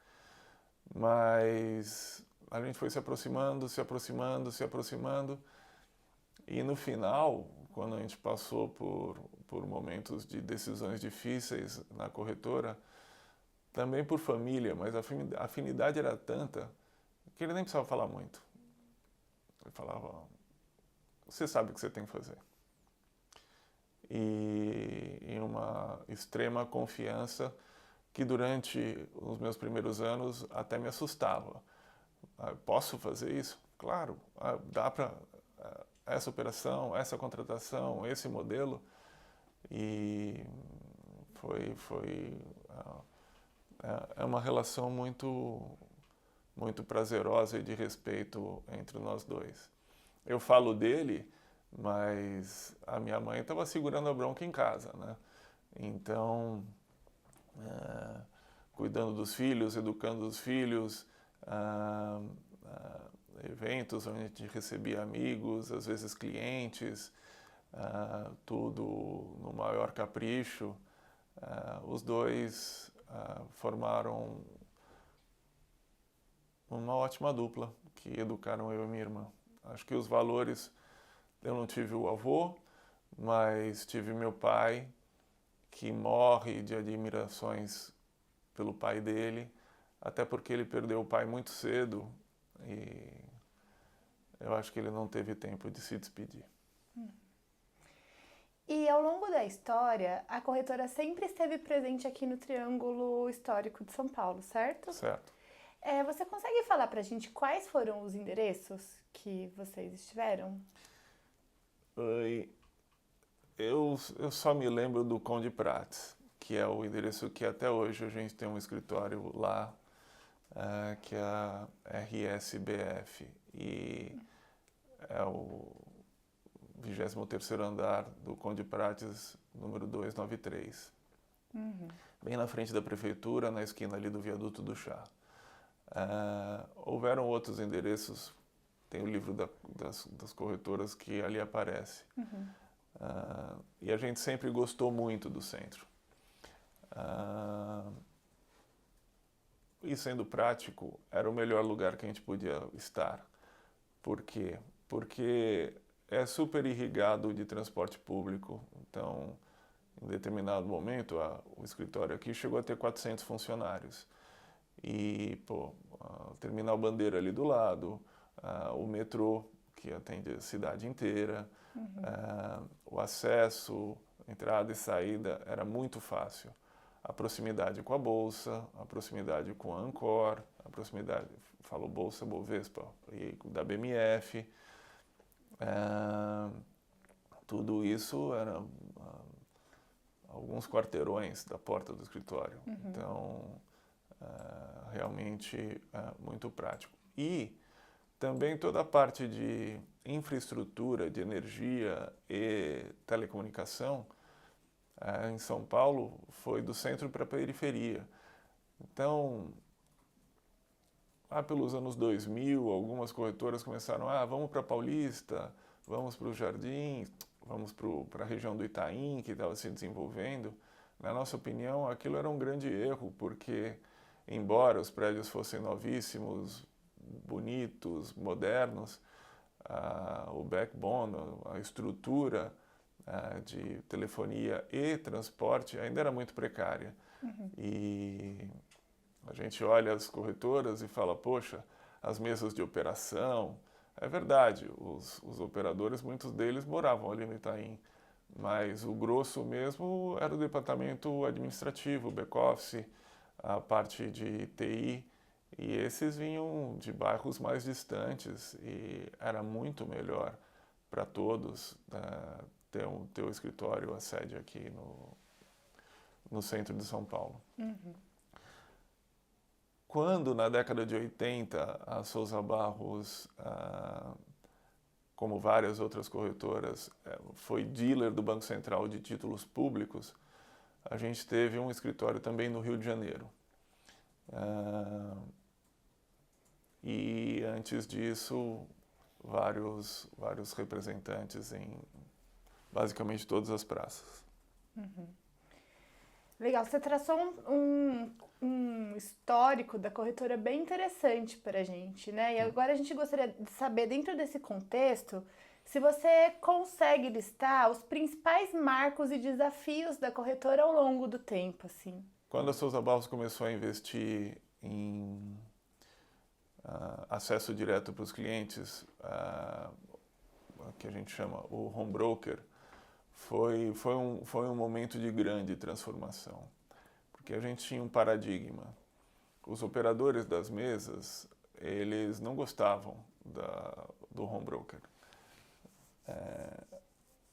mas a gente foi se aproximando, se aproximando, se aproximando, e no final, quando a gente passou por momentos de decisões difíceis na corretora, também por família, mas a afinidade era tanta que ele nem precisava falar muito. Ele falava, você sabe o que você tem que fazer. E uma extrema confiança que durante os meus primeiros anos até me assustava. Posso fazer isso? Claro, dá para essa operação, essa contratação, esse modelo. E é uma relação muito prazerosa e de respeito entre nós dois. Eu falo dele, mas a minha mãe estava segurando a bronca em casa, né? Então, cuidando dos filhos, educando os filhos, eventos onde a gente recebia amigos, às vezes clientes, tudo no maior capricho. Os dois formaram uma ótima dupla que educaram eu e minha irmã. Acho que os valores, eu não tive o avô, mas tive meu pai, que morre de admirações pelo pai dele, até porque ele perdeu o pai muito cedo e eu acho que ele não teve tempo de se despedir.
E ao longo da história, a corretora sempre esteve presente aqui no Triângulo Histórico de São Paulo, certo?
Certo.
Você consegue falar pra gente quais foram os endereços que vocês estiveram?
Eu só me lembro do Conde Prats, que é o endereço que até hoje a gente tem um escritório lá, que é a RSBF, e é o 23º andar do Conde Prates, número 293. Bem na frente da prefeitura, na esquina ali do viaduto do Chá. Houveram outros endereços, tem o livro das corretoras que ali aparece. E a gente sempre gostou muito do centro. E sendo prático, era o melhor lugar que a gente podia estar. Por quê? Porque é super irrigado de transporte público. Então, em determinado momento, o escritório aqui chegou a ter 400 funcionários. E, o Terminal Bandeira ali do lado, o metrô, que atende a cidade inteira, o acesso, entrada e saída era muito fácil. A proximidade com a Bolsa, a proximidade com a Ancor, a proximidade, falo Bolsa, Bovespa, e da BMF. Tudo isso era alguns quarteirões da porta do escritório. Então, realmente muito prático. E também toda a parte de infraestrutura, de energia e telecomunicação em São Paulo foi do centro para a periferia. Então, lá pelos anos 2000, algumas corretoras começaram, vamos para Paulista, vamos para os Jardins, vamos para a região do Itaim, que estava se desenvolvendo. Na nossa opinião, aquilo era um grande erro, porque, embora os prédios fossem novíssimos, bonitos, modernos, o backbone, a estrutura de telefonia e transporte ainda era muito precária. E a gente olha as corretoras e fala, poxa, as mesas de operação. É verdade, os operadores, muitos deles moravam ali no Itaim, mas o grosso mesmo era o departamento administrativo, back-office, a parte de TI, e esses vinham de bairros mais distantes e era muito melhor para todos ter o escritório, a sede aqui no centro de São Paulo. Quando, na década de 80, a Souza Barros, como várias outras corretoras, foi dealer do Banco Central de títulos públicos, a gente teve um escritório também no Rio de Janeiro. E antes disso, vários representantes em basicamente todas as praças.
Legal, você traçou um histórico da corretora bem interessante para a gente, né? E agora a gente gostaria de saber, dentro desse contexto, se você consegue listar os principais marcos e desafios da corretora ao longo do tempo, assim.
Quando a Souza Barros começou a investir em acesso direto para os clientes, que a gente chama o home broker, foi um momento de grande transformação, porque a gente tinha um paradigma. Os operadores das mesas, eles não gostavam do home broker.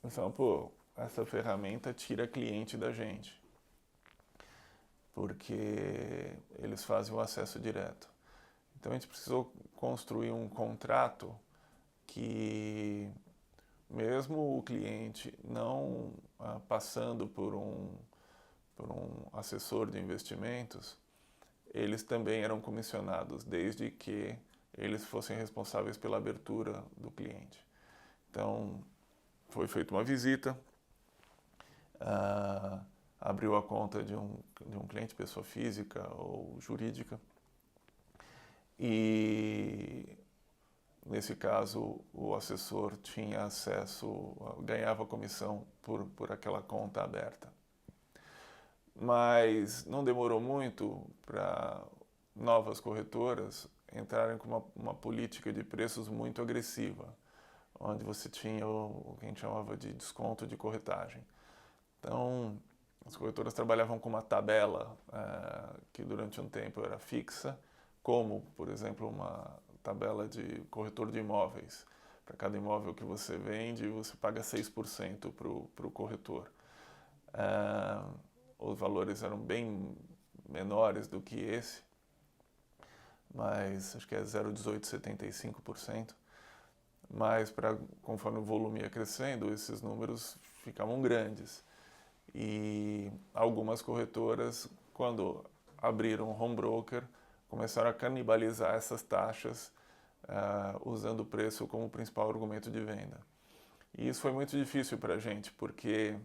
Eles falavam, pô, essa ferramenta tira cliente da gente, porque eles fazem o acesso direto. Então a gente precisou construir um contrato que, mesmo o cliente não passando por um assessor de investimentos, eles também eram comissionados, desde que eles fossem responsáveis pela abertura do cliente. Então, foi feita uma visita, abriu a conta de um cliente, pessoa física ou jurídica, e nesse caso o assessor tinha acesso, ganhava comissão por aquela conta aberta. Mas não demorou muito para novas corretoras entrarem com uma política de preços muito agressiva, onde você tinha o que a gente chamava de desconto de corretagem. Então, as corretoras trabalhavam com uma tabela que durante um tempo era fixa, como, por exemplo, uma tabela de corretor de imóveis. Para cada imóvel que você vende, você paga 6% para o corretor. Os valores eram bem menores do que esse, mas acho que é 0,1875%. Mas conforme o volume ia crescendo, esses números ficavam grandes. E algumas corretoras, quando abriram home broker, começaram a canibalizar essas taxas, usando o preço como principal argumento de venda. E isso foi muito difícil para a gente, porque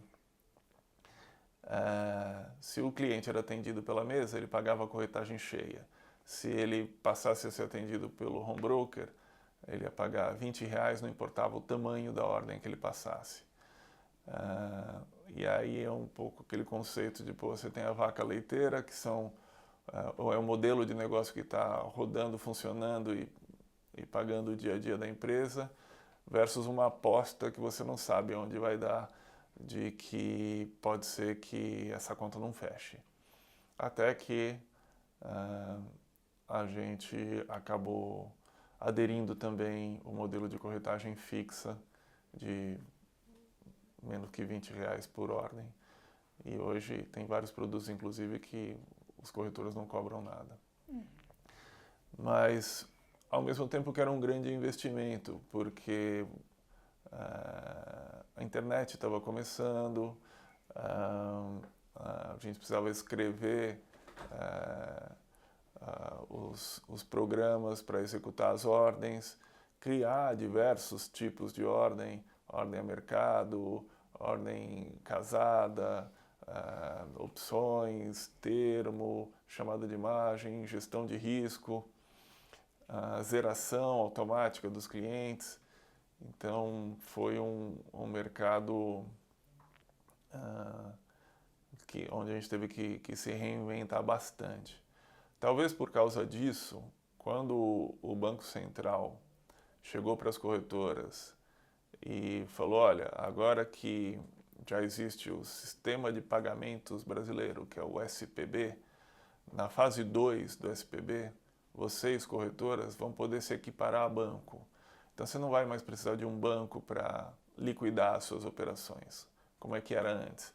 se o cliente era atendido pela mesa, ele pagava a corretagem cheia. Se ele passasse a ser atendido pelo home broker, ele ia pagar R$20, não importava o tamanho da ordem que ele passasse. E aí é um pouco aquele conceito de, pô, você tem a vaca leiteira, que ou é um modelo de negócio que está rodando, funcionando e pagando o dia a dia da empresa, versus uma aposta que você não sabe onde vai dar, de que pode ser que essa conta não feche. Até que a gente acabou aderindo também o modelo de corretagem fixa de menos que R$20 por ordem. E hoje tem vários produtos, inclusive, que os corretores não cobram nada. Mas, ao mesmo tempo que era um grande investimento, porque a internet estava começando, a gente precisava escrever os programas para executar as ordens, criar diversos tipos de ordem a mercado, ordem casada, opções, termo, chamada de imagem, gestão de risco, zeração automática dos clientes. Então, foi um mercado onde a gente teve que se reinventar bastante. Talvez por causa disso, quando o Banco Central chegou para as corretoras e falou, olha, agora que já existe o Sistema de Pagamentos Brasileiro, que é o SPB, na fase 2 do SPB, vocês, corretoras, vão poder se equiparar a banco. Então você não vai mais precisar de um banco para liquidar as suas operações, como é que era antes.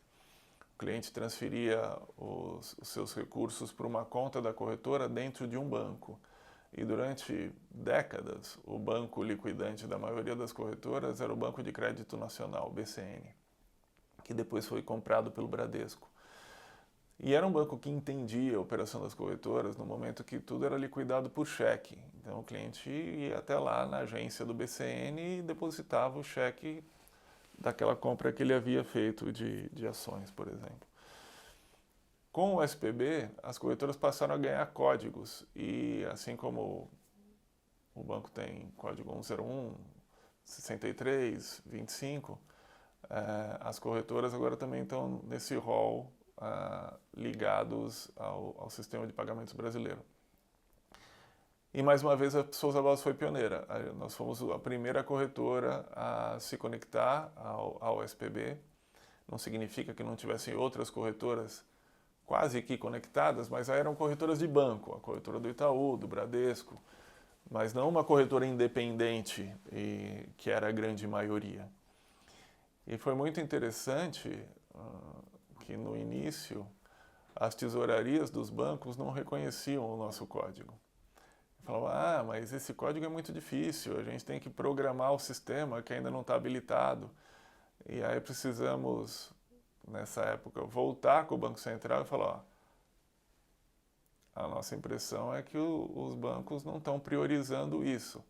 O cliente transferia os seus recursos para uma conta da corretora dentro de um banco. E durante décadas, o banco liquidante da maioria das corretoras era o Banco de Crédito Nacional, o BCN, que depois foi comprado pelo Bradesco. E era um banco que entendia a operação das corretoras no momento que tudo era liquidado por cheque. Então o cliente ia até lá na agência do BCN e depositava o cheque daquela compra que ele havia feito de ações, por exemplo. Com o SPB, as corretoras passaram a ganhar códigos e assim como o banco tem código 101, 63, 25, as corretoras agora também estão nesse rol ligados ao sistema de pagamentos brasileiro. E mais uma vez a Souza Barros foi pioneira. Nós fomos a primeira corretora a se conectar ao SPB. Não significa que não tivessem outras corretoras quase que conectadas, mas eram corretoras de banco, a corretora do Itaú, do Bradesco, mas não uma corretora independente, que era a grande maioria. E foi muito interessante que no início as tesourarias dos bancos não reconheciam o nosso código. Falavam, mas esse código é muito difícil, a gente tem que programar o sistema que ainda não está habilitado. E aí precisamos, nessa época, voltar com o Banco Central e falar, a nossa impressão é que os bancos não estão priorizando isso.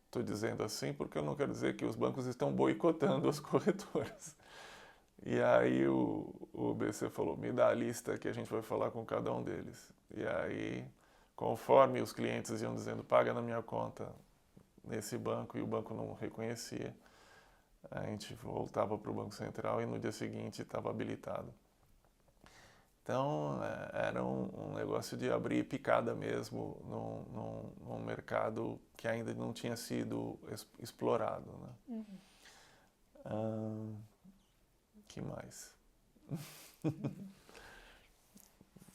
Estou dizendo assim porque eu não quero dizer que os bancos estão boicotando as corretoras. E aí o BC falou, me dá a lista que a gente vai falar com cada um deles. E aí, conforme os clientes iam dizendo, paga na minha conta nesse banco, e o banco não reconhecia, a gente voltava para o Banco Central e no dia seguinte estava habilitado. Então, era um negócio de abrir picada mesmo num mercado que ainda não tinha sido explorado. Né? Que mais?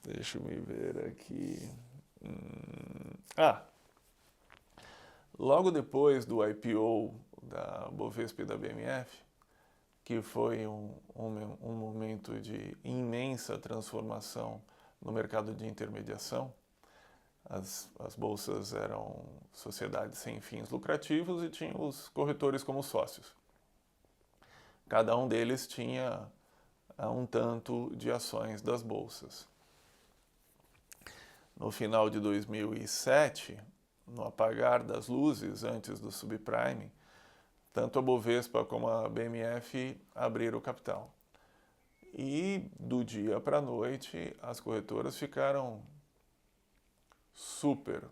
Deixa eu me ver aqui. Logo depois do IPO da Bovespa e da BMF, que foi um momento de imensa transformação no mercado de intermediação. As bolsas eram sociedades sem fins lucrativos e tinham os corretores como sócios. Cada um deles tinha um tanto de ações das bolsas. No final de 2007, no apagar das luzes antes do subprime, tanto a Bovespa como a BMF abriram o capital. E do dia para a noite, as corretoras ficaram super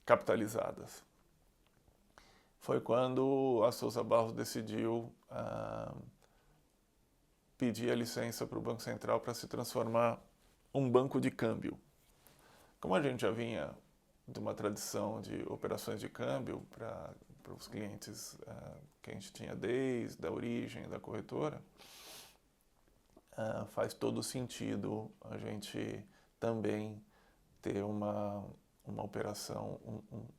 capitalizadas. Foi quando a Souza Barros decidiu pedir a licença para o Banco Central para se transformar um banco de câmbio. Como a gente já vinha de uma tradição de operações de câmbio para os clientes que a gente tinha desde a origem da corretora, faz todo sentido a gente também ter uma operação,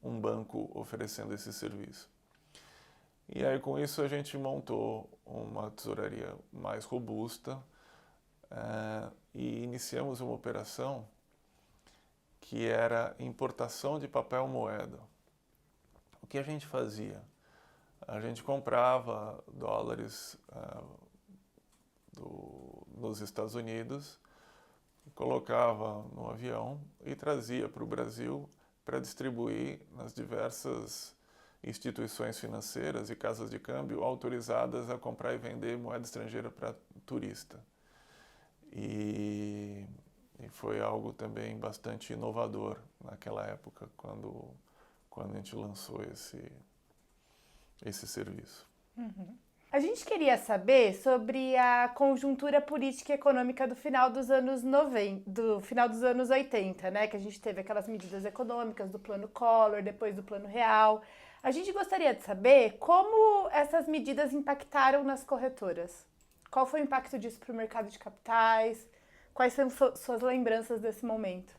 um banco oferecendo esse serviço. E aí com isso a gente montou uma tesouraria mais robusta e iniciamos uma operação que era importação de papel moeda. O que a gente fazia? A gente comprava dólares nos Estados Unidos, colocava no avião e trazia para o Brasil para distribuir nas diversas instituições financeiras e casas de câmbio autorizadas a comprar e vender moeda estrangeira para turista. E foi algo também bastante inovador naquela época, quando a gente lançou esse serviço.
A gente queria saber sobre a conjuntura política e econômica do final dos anos 90, do final dos anos 80, né? Que a gente teve aquelas medidas econômicas do Plano Collor, depois do Plano Real. A gente gostaria de saber como essas medidas impactaram nas corretoras. Qual foi o impacto disso para o mercado de capitais? Quais são suas lembranças desse momento?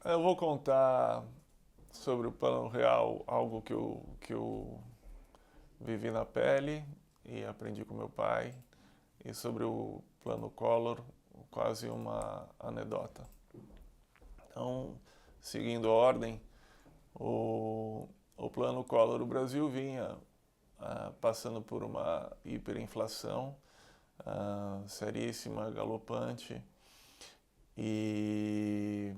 Eu vou contar sobre o Plano Real, algo que eu vivi na pele e aprendi com meu pai, e sobre o Plano Collor, quase uma anedota. Então, seguindo a ordem, o Plano Collor, o Brasil vinha passando por uma hiperinflação seríssima, galopante, e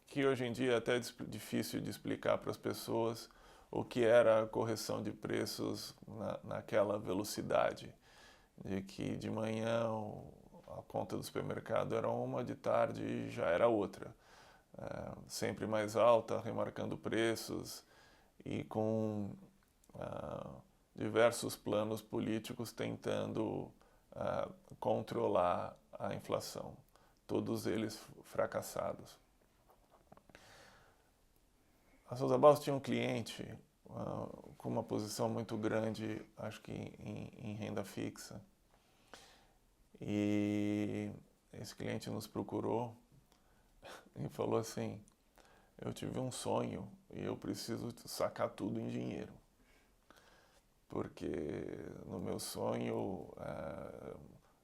que hoje em dia é até difícil de explicar para as pessoas o que era a correção de preços naquela velocidade, de que de manhã a conta do supermercado era uma, de tarde já era outra. Sempre mais alta, remarcando preços e com diversos planos políticos tentando controlar a inflação, todos eles fracassados. A Souza Barros tinha um cliente com uma posição muito grande, acho que em renda fixa, e esse cliente nos procurou e falou assim: eu tive um sonho e eu preciso sacar tudo em dinheiro, porque no meu sonho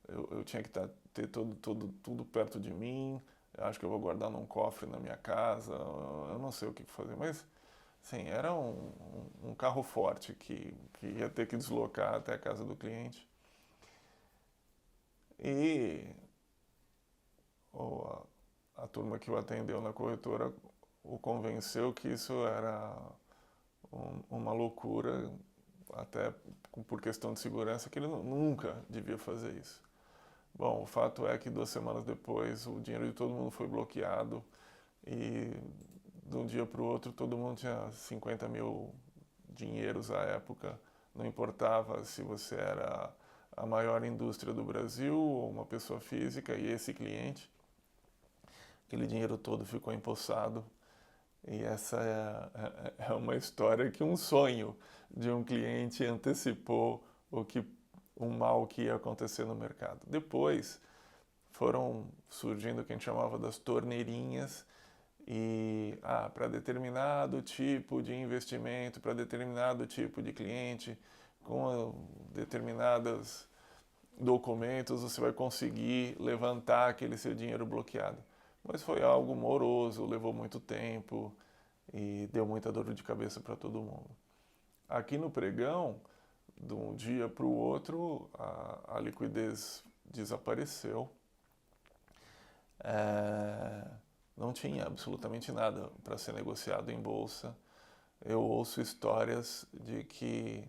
eu tinha que ter tudo perto de mim. Eu acho que eu vou guardar num cofre na minha casa, eu não sei o que fazer, mas sim, era um carro forte que ia ter que deslocar até a casa do cliente. E a turma que o atendeu na corretora o convenceu que isso era uma loucura, até por questão de segurança, que ele nunca devia fazer isso. Bom, o fato é que 2 semanas depois o dinheiro de todo mundo foi bloqueado e de um dia para o outro todo mundo tinha 50 mil dinheiros à época. Não importava se você era a maior indústria do Brasil ou uma pessoa física, e esse cliente, aquele dinheiro todo ficou empossado. E essa é uma história que um sonho de um cliente antecipou um mal que ia acontecer no mercado. Depois foram surgindo o que a gente chamava das torneirinhas, e para determinado tipo de investimento, para determinado tipo de cliente, com determinados documentos, você vai conseguir levantar aquele seu dinheiro bloqueado. Mas foi algo moroso, levou muito tempo e deu muita dor de cabeça para todo mundo. Aqui no pregão, de um dia para o outro, a liquidez desapareceu. Não tinha absolutamente nada para ser negociado em bolsa. Eu ouço histórias de que,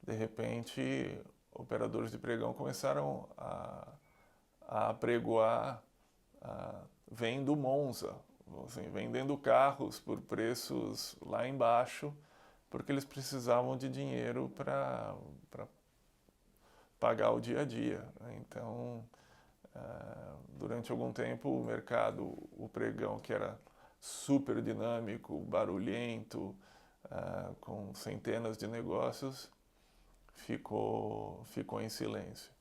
de repente, operadores de pregão começaram a apregoar vendo Monza, assim, vendendo carros por preços lá embaixo, porque eles precisavam de dinheiro para pagar o dia a dia. Então, durante algum tempo, o mercado, o pregão, que era super dinâmico, barulhento, com centenas de negócios, ficou em silêncio.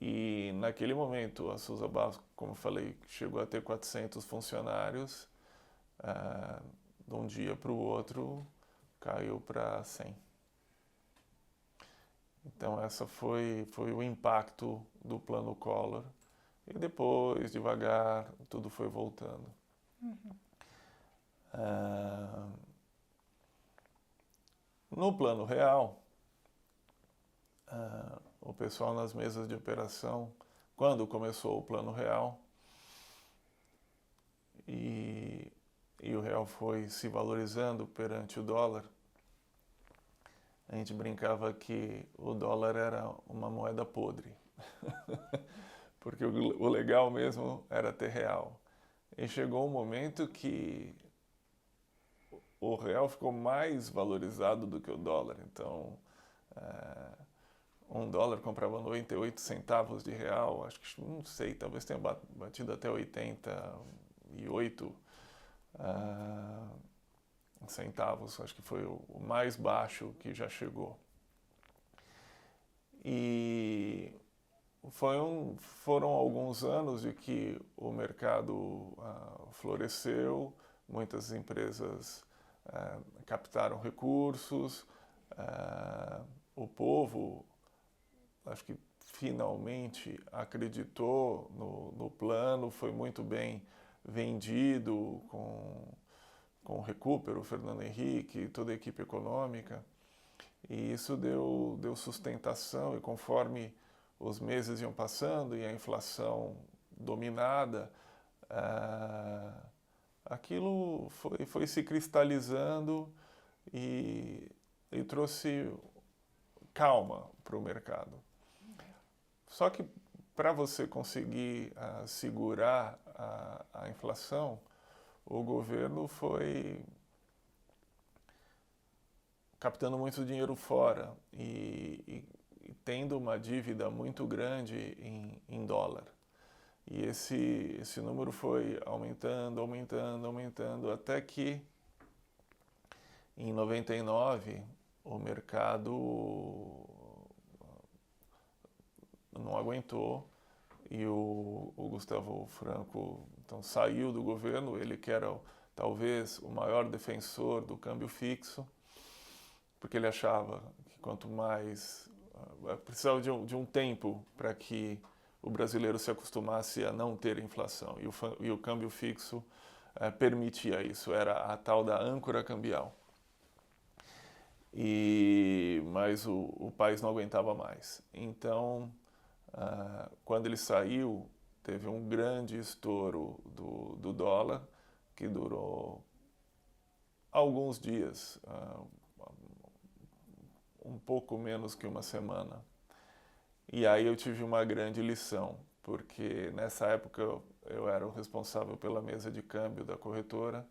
E naquele momento, a Souza Barros, como eu falei, chegou a ter 400 funcionários. De um dia para o outro, caiu para 100. Então, essa foi o impacto do plano Collor. E depois, devagar, tudo foi voltando. No plano real, o pessoal nas mesas de operação, quando começou o plano real, e o real foi se valorizando perante o dólar, a gente brincava que o dólar era uma moeda podre, porque o legal mesmo era ter real. E chegou um momento que o real ficou mais valorizado do que o dólar. Então, $1 comprava 98 centavos de real, acho que, não sei, talvez tenha batido até 88 centavos, acho que foi o mais baixo que já chegou. E foram alguns anos de que o mercado floresceu, muitas empresas captaram recursos, o povo, acho que finalmente acreditou no plano, foi muito bem vendido com o Recupero, o Fernando Henrique, toda a equipe econômica, e isso deu sustentação, e conforme os meses iam passando e a inflação dominada, aquilo foi se cristalizando e trouxe calma para o mercado. Só que para você conseguir segurar a inflação, o governo foi captando muito dinheiro fora e tendo uma dívida muito grande em dólar. E esse número foi aumentando, até que em 99 o mercado não aguentou e o Gustavo Franco então saiu do governo, ele que era talvez o maior defensor do câmbio fixo, porque ele achava que quanto mais precisava de um tempo para que o brasileiro se acostumasse a não ter inflação, e o câmbio fixo permitia isso, era a tal da âncora cambial. Mas o país não aguentava mais. Então, quando ele saiu, teve um grande estouro do dólar, que durou alguns dias, um pouco menos que uma semana. E aí eu tive uma grande lição, porque nessa época eu era o responsável pela mesa de câmbio da corretora,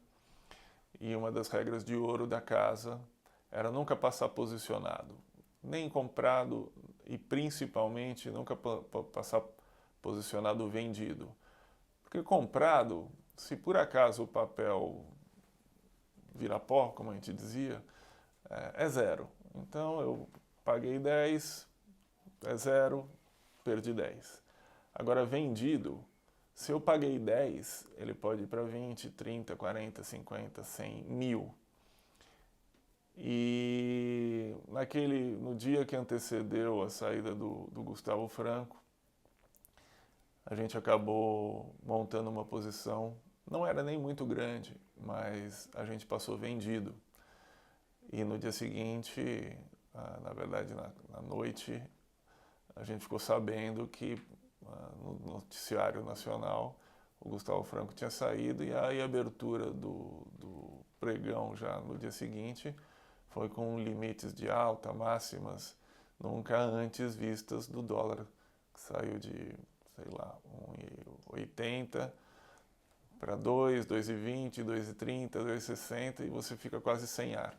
e uma das regras de ouro da casa era nunca passar posicionado, nem comprado e principalmente nunca passar posicionado vendido. Porque comprado, se por acaso o papel virar pó, como a gente dizia, é zero. Então eu paguei 10, é zero, perdi 10. Agora vendido, se eu paguei 10, ele pode ir para 20, 30, 40, 50, 100, 1000. E no dia que antecedeu a saída do Gustavo Franco, a gente acabou montando uma posição, não era nem muito grande, mas a gente passou vendido. E no dia seguinte, na verdade na noite, a gente ficou sabendo que no noticiário nacional o Gustavo Franco tinha saído, e aí a abertura do pregão já no dia seguinte foi com limites de alta, máximas, nunca antes vistas do dólar, que saiu de, sei lá, 1,80 para 2, 2,20, 2,30, 2,60, e você fica quase sem ar.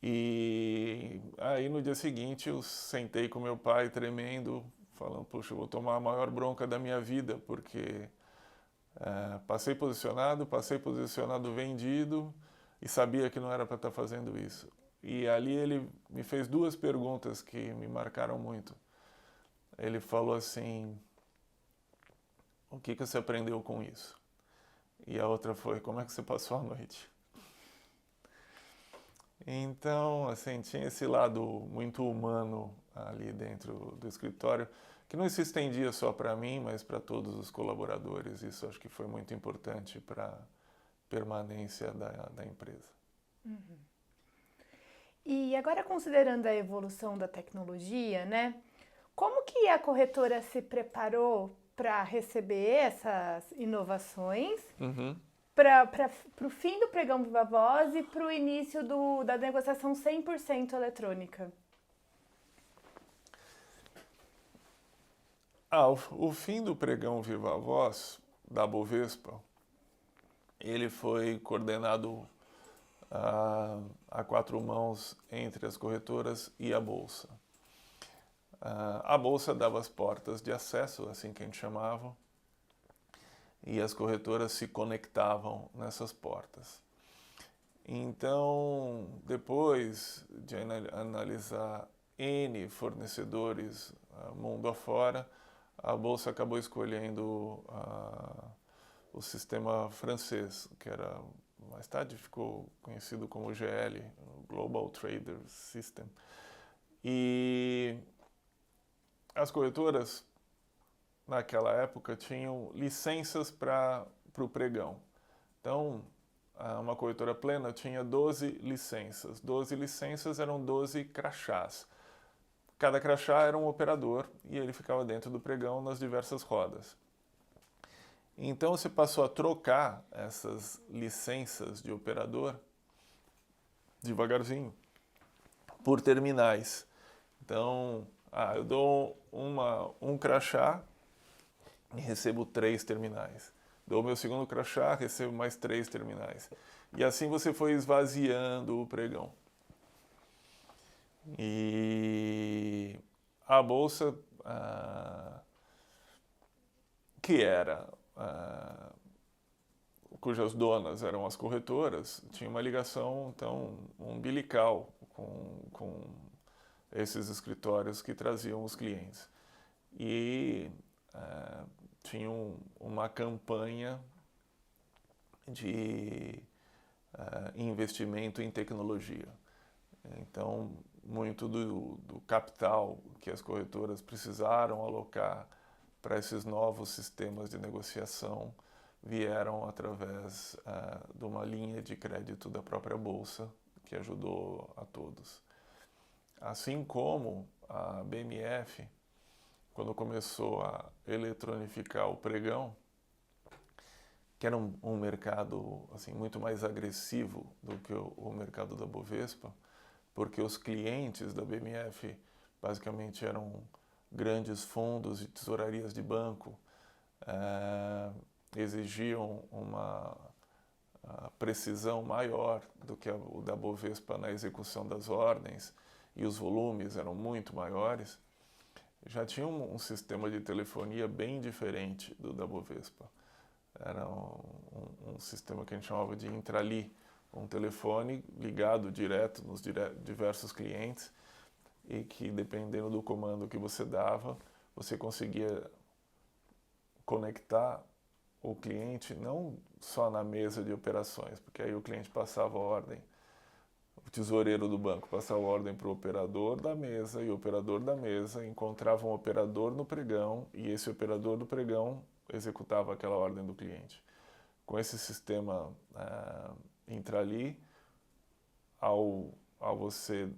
E aí no dia seguinte eu sentei com meu pai tremendo, falando, poxa, eu vou tomar a maior bronca da minha vida, porque passei posicionado vendido, e sabia que não era para estar fazendo isso. E ali ele me fez duas perguntas que me marcaram muito. Ele falou assim, o que você aprendeu com isso? E a outra foi, como é que você passou a noite? Então, assim, tinha esse lado muito humano ali dentro do escritório, que não se estendia só para mim, mas para todos os colaboradores. Isso acho que foi muito importante para a permanência da empresa.
Uhum. E agora, considerando a evolução da tecnologia, né? Como que a corretora se preparou para receber essas inovações, para o fim do pregão Viva Voz e para o início da negociação 100% eletrônica?
O fim do pregão Viva Voz da Bovespa, ele foi coordenado a quatro mãos entre as corretoras e a Bolsa. A Bolsa dava as portas de acesso, assim que a gente chamava, e as corretoras se conectavam nessas portas. Então, depois de analisar N fornecedores mundo afora, a Bolsa acabou escolhendo o sistema francês, que era, mais tarde ficou conhecido como GL, Global Trader System. E as corretoras, naquela época, tinham licenças para o pregão. Então, uma corretora plena tinha 12 licenças. 12 licenças eram 12 crachás. Cada crachá era um operador e ele ficava dentro do pregão nas diversas rodas. Então, você passou a trocar essas licenças de operador devagarzinho, por terminais. Então, eu dou um crachá e recebo 3 terminais. Dou meu segundo crachá, recebo mais 3 terminais. E assim você foi esvaziando o pregão. E a bolsa, que era, cujas donas eram as corretoras, tinha uma ligação então umbilical com esses escritórios que traziam os clientes. E tinham uma campanha de investimento em tecnologia. Então, muito do capital que as corretoras precisaram alocar para esses novos sistemas de negociação vieram através de uma linha de crédito da própria Bolsa, que ajudou a todos. Assim como a BMF, quando começou a eletronificar o pregão, que era um mercado assim, muito mais agressivo do que o mercado da Bovespa, porque os clientes da BMF basicamente eram grandes fundos e tesourarias de banco, exigiam uma precisão maior do que o da Bovespa na execução das ordens, e os volumes eram muito maiores. Já tinha um sistema de telefonia bem diferente do da Bovespa. Era um sistema que a gente chamava de intrali, um telefone ligado direto nos diversos clientes, e que, dependendo do comando que você dava, você conseguia conectar o cliente não só na mesa de operações, porque aí o cliente passava a ordem, o tesoureiro do banco passava a ordem para o operador da mesa, e o operador da mesa encontrava um operador no pregão, e esse operador do pregão executava aquela ordem do cliente. Com esse sistema intrali, ao você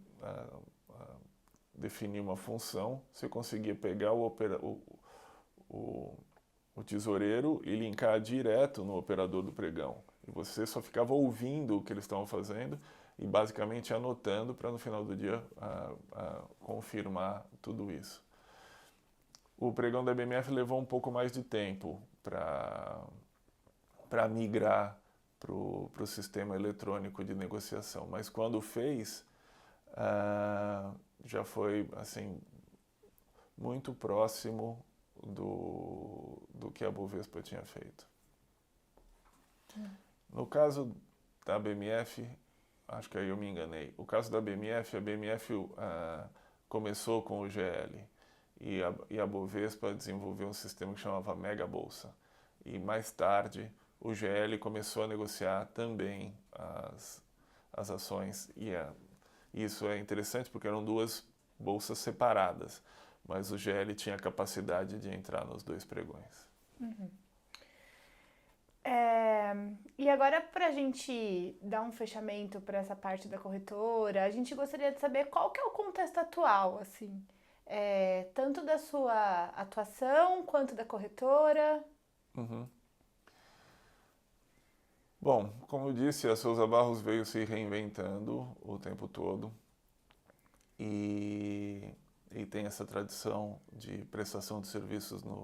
definir uma função, você conseguia pegar o tesoureiro e linkar direto no operador do pregão. E você só ficava ouvindo o que eles estavam fazendo e basicamente anotando para no final do dia confirmar tudo isso. O pregão da BMF levou um pouco mais de tempo para migrar para o sistema eletrônico de negociação, mas quando fez, já foi assim muito próximo do que a Bovespa tinha feito. No caso da BMF, acho que aí eu me enganei. O caso da BMF, a BMF começou com o GL e a Bovespa desenvolveu um sistema que chamava Mega Bolsa. E mais tarde o GL começou a negociar também as ações. E isso é interessante porque eram duas bolsas separadas, mas o GL tinha a capacidade de entrar nos 2 pregões.
Uhum. E agora, para a gente dar um fechamento para essa parte da corretora, a gente gostaria de saber qual que é o contexto atual, assim, tanto da sua atuação quanto da corretora.
Uhum. Bom, como eu disse, a Souza Barros veio se reinventando o tempo todo e tem essa tradição de prestação de serviços na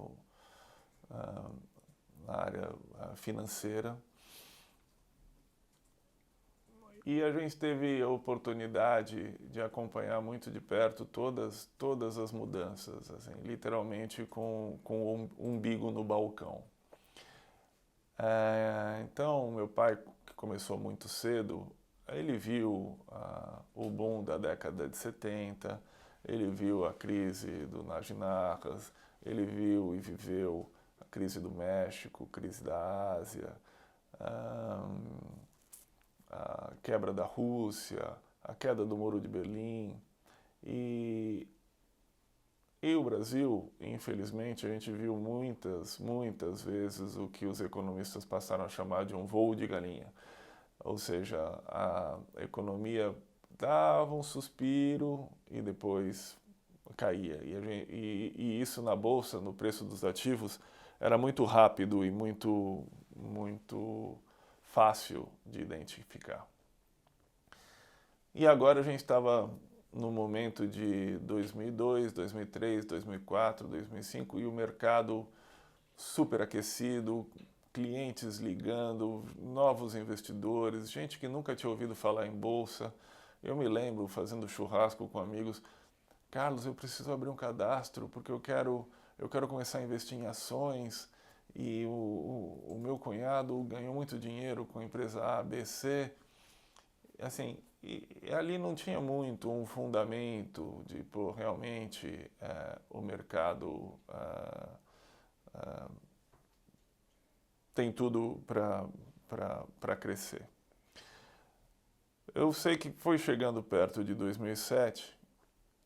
área financeira. E a gente teve a oportunidade de acompanhar muito de perto todas as mudanças, assim, literalmente com o umbigo no balcão. Então, meu pai, que começou muito cedo, ele viu o boom da década de 70, ele viu a crise do Najinarras, ele viu e viveu a crise do México, crise da Ásia, a quebra da Rússia, a queda do Muro de Berlim. E o Brasil, infelizmente, a gente viu muitas vezes o que os economistas passaram a chamar de um voo de galinha. Ou seja, a economia dava um suspiro e depois caía. E isso na bolsa, no preço dos ativos, era muito rápido e muito fácil de identificar. E agora a gente estava no momento de 2002, 2003, 2004, 2005 e o mercado superaquecido, clientes ligando, novos investidores, gente que nunca tinha ouvido falar em bolsa. Eu me lembro fazendo churrasco com amigos: Carlos, eu preciso abrir um cadastro porque eu quero começar a investir em ações e o meu cunhado ganhou muito dinheiro com a empresa A, B, C. Assim, e ali não tinha muito um fundamento de, pô, realmente o mercado tem tudo para crescer. Eu sei que foi chegando perto de 2007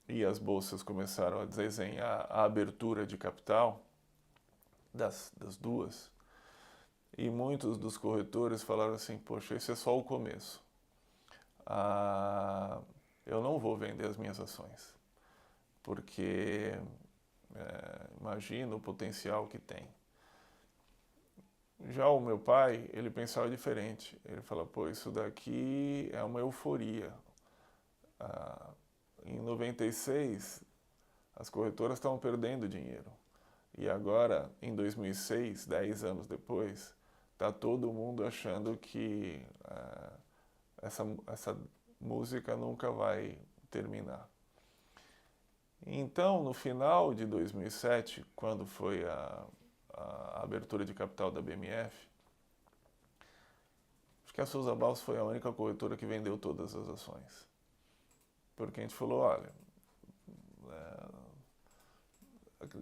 e as bolsas começaram a desenhar a abertura de capital das duas, e muitos dos corretores falaram assim: poxa, esse é só o começo. Eu não vou vender as minhas ações, porque imagino o potencial que tem. Já o meu pai, ele pensava diferente. Ele falou: pô, isso daqui é uma euforia. Em 96, as corretoras estavam perdendo dinheiro. E agora, em 2006, 10 anos depois, está todo mundo achando que essa música nunca vai terminar. Então, no final de 2007, quando foi a abertura de capital da BMF, acho que a Souza Barros foi a única corretora que vendeu todas as ações. Porque a gente falou: olha,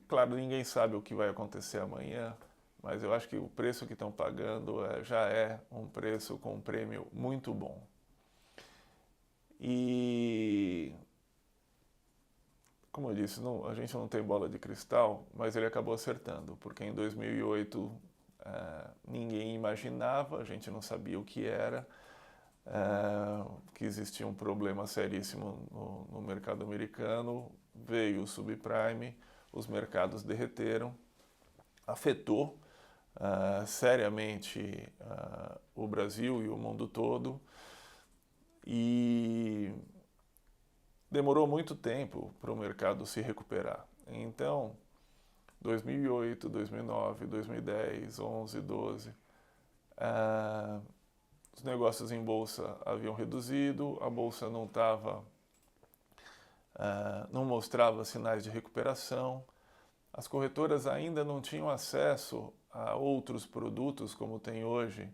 claro, ninguém sabe o que vai acontecer amanhã, mas eu acho que o preço que estão pagando já é um preço com um prêmio muito bom. E, como eu disse, a gente não tem bola de cristal, mas ele acabou acertando, porque em 2008 ninguém imaginava, a gente não sabia o que era, que existia um problema seríssimo no mercado americano, veio o subprime, os mercados derreteram, afetou seriamente o Brasil e o mundo todo, e demorou muito tempo para o mercado se recuperar. Então, 2008, 2009, 2010, 11, 12, os negócios em bolsa haviam reduzido, a bolsa não mostrava sinais de recuperação, as corretoras ainda não tinham acesso a outros produtos como tem hoje,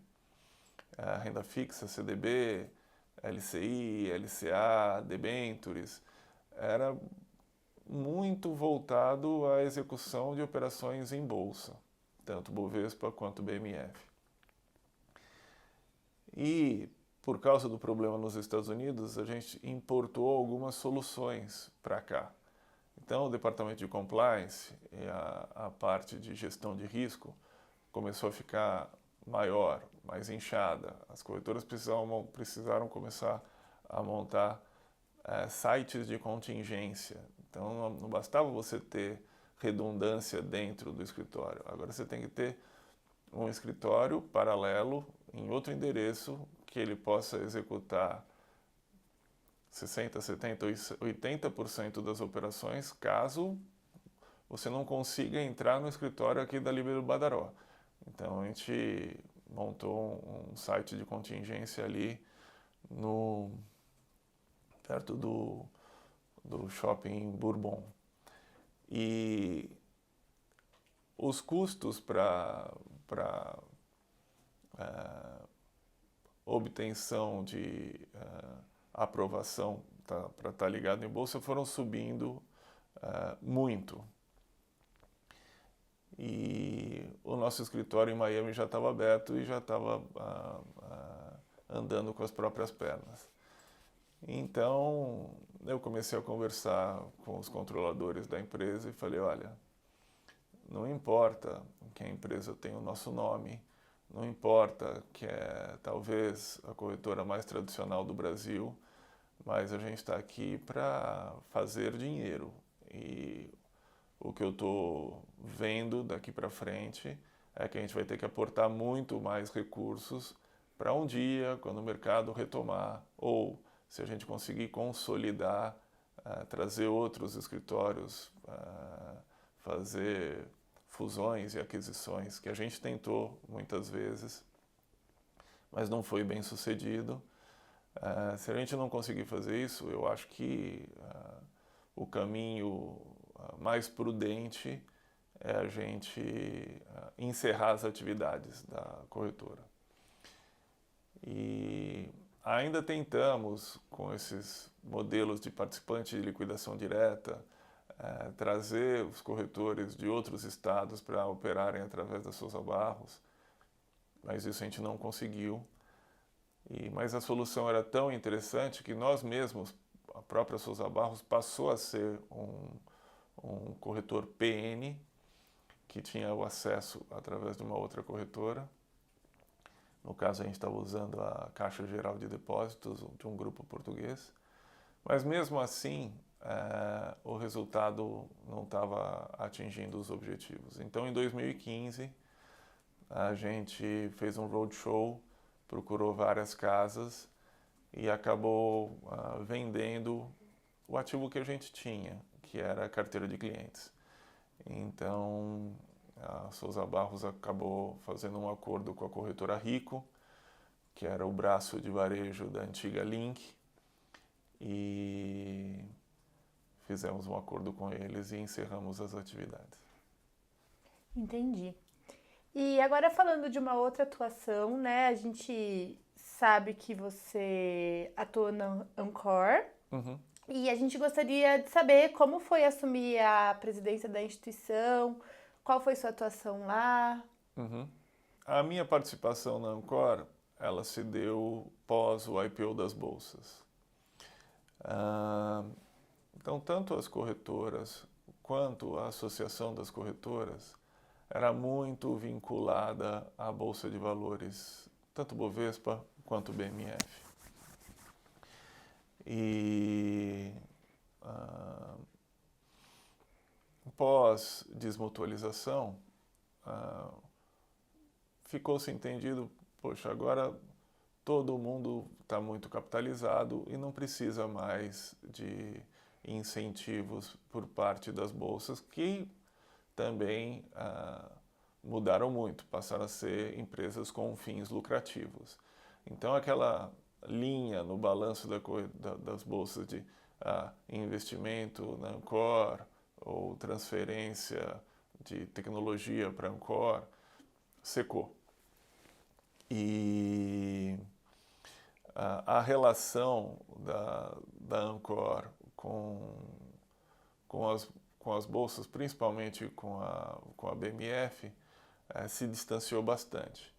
a renda fixa, CDB, LCI, LCA, debentures. Era muito voltado à execução de operações em bolsa, tanto Bovespa quanto BMF. E, por causa do problema nos Estados Unidos, a gente importou algumas soluções para cá. Então, o departamento de compliance e a parte de gestão de risco começou a ficar maior, mais inchada. As corretoras precisaram começar a montar sites de contingência. Então, não bastava você ter redundância dentro do escritório. Agora você tem que ter um escritório paralelo em outro endereço que ele possa executar 60%, 70%, 80% das operações, caso você não consiga entrar no escritório aqui da Líbero Badaró. Então a gente montou um site de contingência ali perto do shopping Bourbon. E os custos para obtenção de aprovação para estar ligado em bolsa foram subindo muito. E o nosso escritório em Miami já estava aberto e já estava andando com as próprias pernas. Então, eu comecei a conversar com os controladores da empresa e falei: olha, não importa que a empresa tenha o nosso nome, não importa que é talvez a corretora mais tradicional do Brasil, mas a gente está aqui para fazer dinheiro. E o que eu estou vendo daqui para frente é que a gente vai ter que aportar muito mais recursos para um dia, quando o mercado retomar, ou se a gente conseguir consolidar, trazer outros escritórios, fazer fusões e aquisições, que a gente tentou muitas vezes, mas não foi bem sucedido. Se a gente não conseguir fazer isso, eu acho que o caminho mais prudente é a gente encerrar as atividades da corretora. E ainda tentamos, com esses modelos de participante de liquidação direta, trazer os corretores de outros estados para operarem através da Souza Barros, mas isso a gente não conseguiu. Mas a solução era tão interessante que nós mesmos, a própria Souza Barros, passou a ser um corretor PN, que tinha o acesso através de uma outra corretora. No caso, a gente estava usando a Caixa Geral de Depósitos de um grupo português. Mas mesmo assim, o resultado não estava atingindo os objetivos. Então, em 2015, a gente fez um roadshow, procurou várias casas e acabou vendendo o ativo que a gente tinha, que era a carteira de clientes. Então, a Souza Barros acabou fazendo um acordo com a corretora Rico, que era o braço de varejo da antiga Link, e fizemos um acordo com eles e encerramos as atividades.
Entendi. E agora falando de uma outra atuação, né? A gente sabe que você atua na Ancor.
Uhum.
E a gente gostaria de saber como foi assumir a presidência da instituição, qual foi sua atuação lá.
Uhum. A minha participação na Ancor, ela se deu pós o IPO das bolsas. Então, tanto as corretoras quanto a Associação das Corretoras era muito vinculada à Bolsa de Valores, tanto Bovespa quanto BMF. E pós-desmutualização, ficou-se entendido, poxa, agora todo mundo está muito capitalizado e não precisa mais de incentivos por parte das bolsas, que também mudaram muito, passaram a ser empresas com fins lucrativos. Então, aquela linha no balanço das bolsas de investimento na Ancor ou transferência de tecnologia para a Ancor secou. E a relação da Ancor com as bolsas, principalmente com a BMF, se distanciou bastante.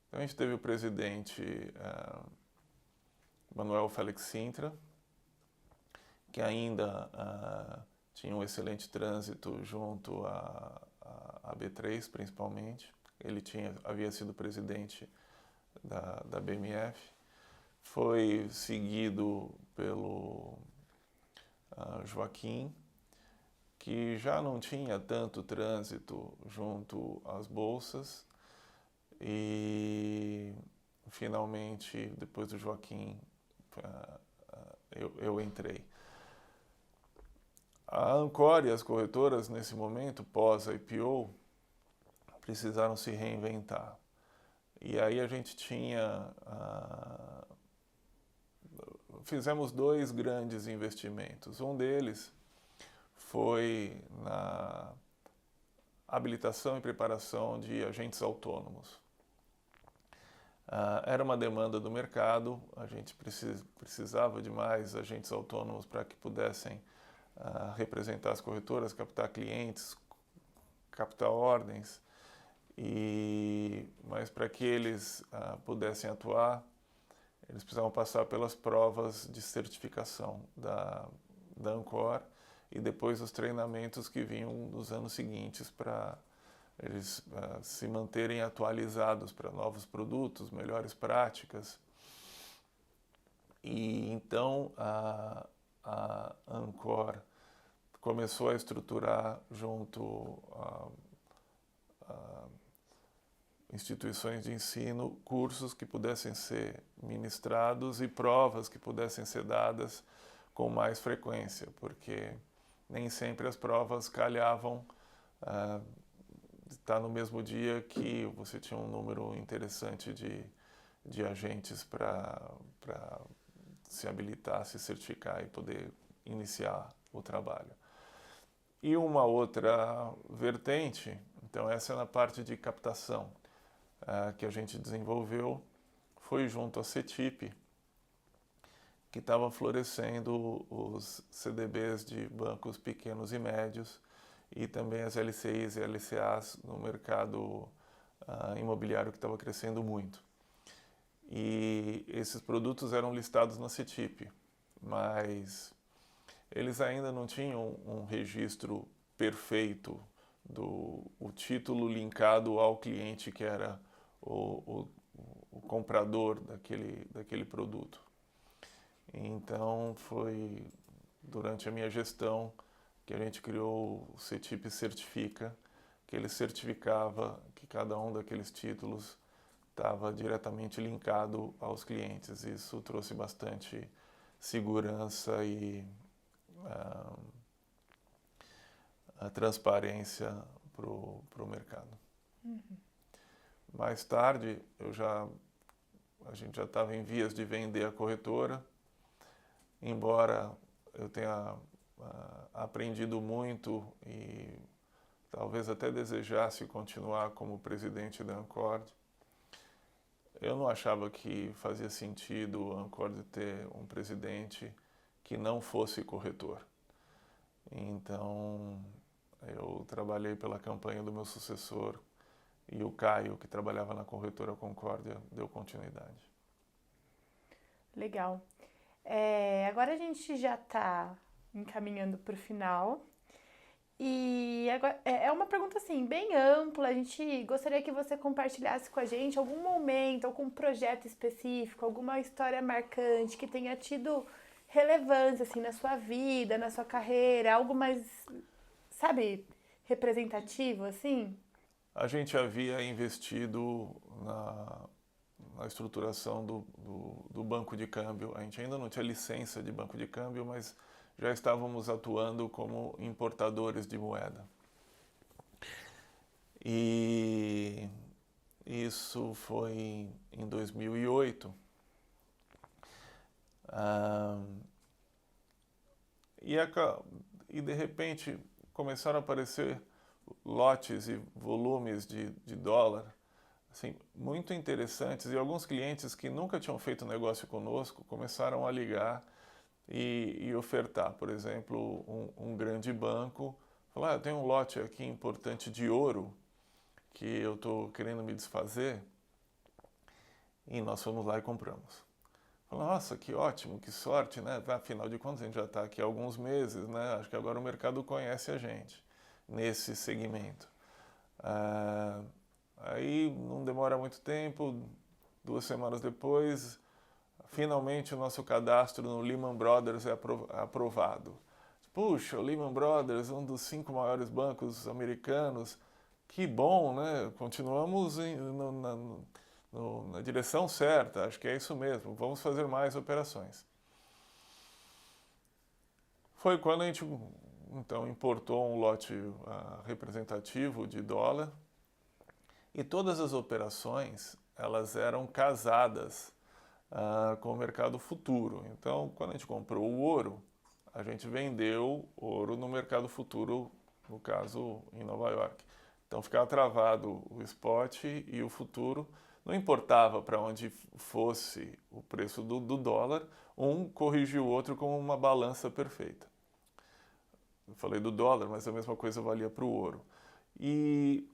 Então, a gente teve o presidente Manuel Félix Sintra, que ainda tinha um excelente trânsito junto à B3, principalmente. Ele havia sido presidente da BMF. Foi seguido pelo Joaquim, que já não tinha tanto trânsito junto às bolsas, e finalmente, depois do Joaquim, eu entrei. A Ancor e as corretoras, nesse momento, pós-IPO, precisaram se reinventar. E aí a gente fizemos 2 grandes investimentos. Um deles foi na habilitação e preparação de agentes autônomos. Era uma demanda do mercado, a gente precisava de mais agentes autônomos para que pudessem representar as corretoras, captar clientes, captar ordens, mas para que eles pudessem atuar, eles precisavam passar pelas provas de certificação da Ancor e depois os treinamentos que vinham nos anos seguintes para eles se manterem atualizados para novos produtos, melhores práticas. E então a Ancor começou a estruturar junto instituições de ensino cursos que pudessem ser ministrados e provas que pudessem ser dadas com mais frequência, porque nem sempre as provas calhavam estar no mesmo dia que você tinha um número interessante de agentes para se habilitar, se certificar e poder iniciar o trabalho. E uma outra vertente, então essa é na parte de captação, que a gente desenvolveu, foi junto à CETIP, que estava florescendo os CDBs de bancos pequenos e médios e também as LCIs e LCAs no mercado imobiliário que estava crescendo muito. E esses produtos eram listados na CETIP, mas eles ainda não tinham um registro perfeito o título linkado ao cliente que era o comprador daquele produto. Então foi durante a minha gestão que a gente criou o CETIP Certifica, que ele certificava que cada um daqueles títulos estava diretamente linkado aos clientes. Isso trouxe bastante segurança e a transparência para o mercado.
Uhum.
Mais tarde, a gente já estava em vias de vender a corretora, embora eu tenha aprendido muito e talvez até desejasse continuar como presidente da Ancord. Eu não achava que fazia sentido a Ancord ter um presidente que não fosse corretor. Então, eu trabalhei pela campanha do meu sucessor e o Caio, que trabalhava na corretora Concórdia, deu continuidade.
Legal. Agora a gente já está encaminhando para o final. E agora, é uma pergunta assim, bem ampla. A gente gostaria que você compartilhasse com a gente algum momento, algum projeto específico, alguma história marcante que tenha tido relevância assim, na sua vida, na sua carreira, algo mais, sabe, representativo assim?
A gente havia investido na estruturação do banco de câmbio. A gente ainda não tinha licença de banco de câmbio, mas já estávamos atuando como importadores de moeda. E isso foi em 2008. E de repente começaram a aparecer lotes e volumes de dólar assim, muito interessantes, e alguns clientes que nunca tinham feito negócio conosco começaram a ligar e ofertar. Por exemplo, um grande banco falou: eu tenho um lote aqui importante de ouro que eu estou querendo me desfazer, e nós fomos lá e compramos. Falei: nossa, que ótimo, que sorte, né? Afinal de contas, a gente já está aqui há alguns meses, né? Acho que agora o mercado conhece a gente nesse segmento. Aí não demora muito tempo, 2 semanas depois, finalmente o nosso cadastro no Lehman Brothers é aprovado. Puxa, o Lehman Brothers, um dos 5 maiores bancos americanos, que bom, né? Continuamos na direção certa, acho que é isso mesmo, vamos fazer mais operações. Foi quando a gente então importou um lote representativo de dólar, e todas as operações elas eram casadas com o mercado futuro. Então, quando a gente comprou o ouro, a gente vendeu ouro no mercado futuro, no caso em Nova York. Então ficava travado o spot e o futuro. Não importava para onde fosse o preço do dólar, um corrigiu o outro como uma balança perfeita. Eu falei do dólar, mas a mesma coisa valia para o ouro. E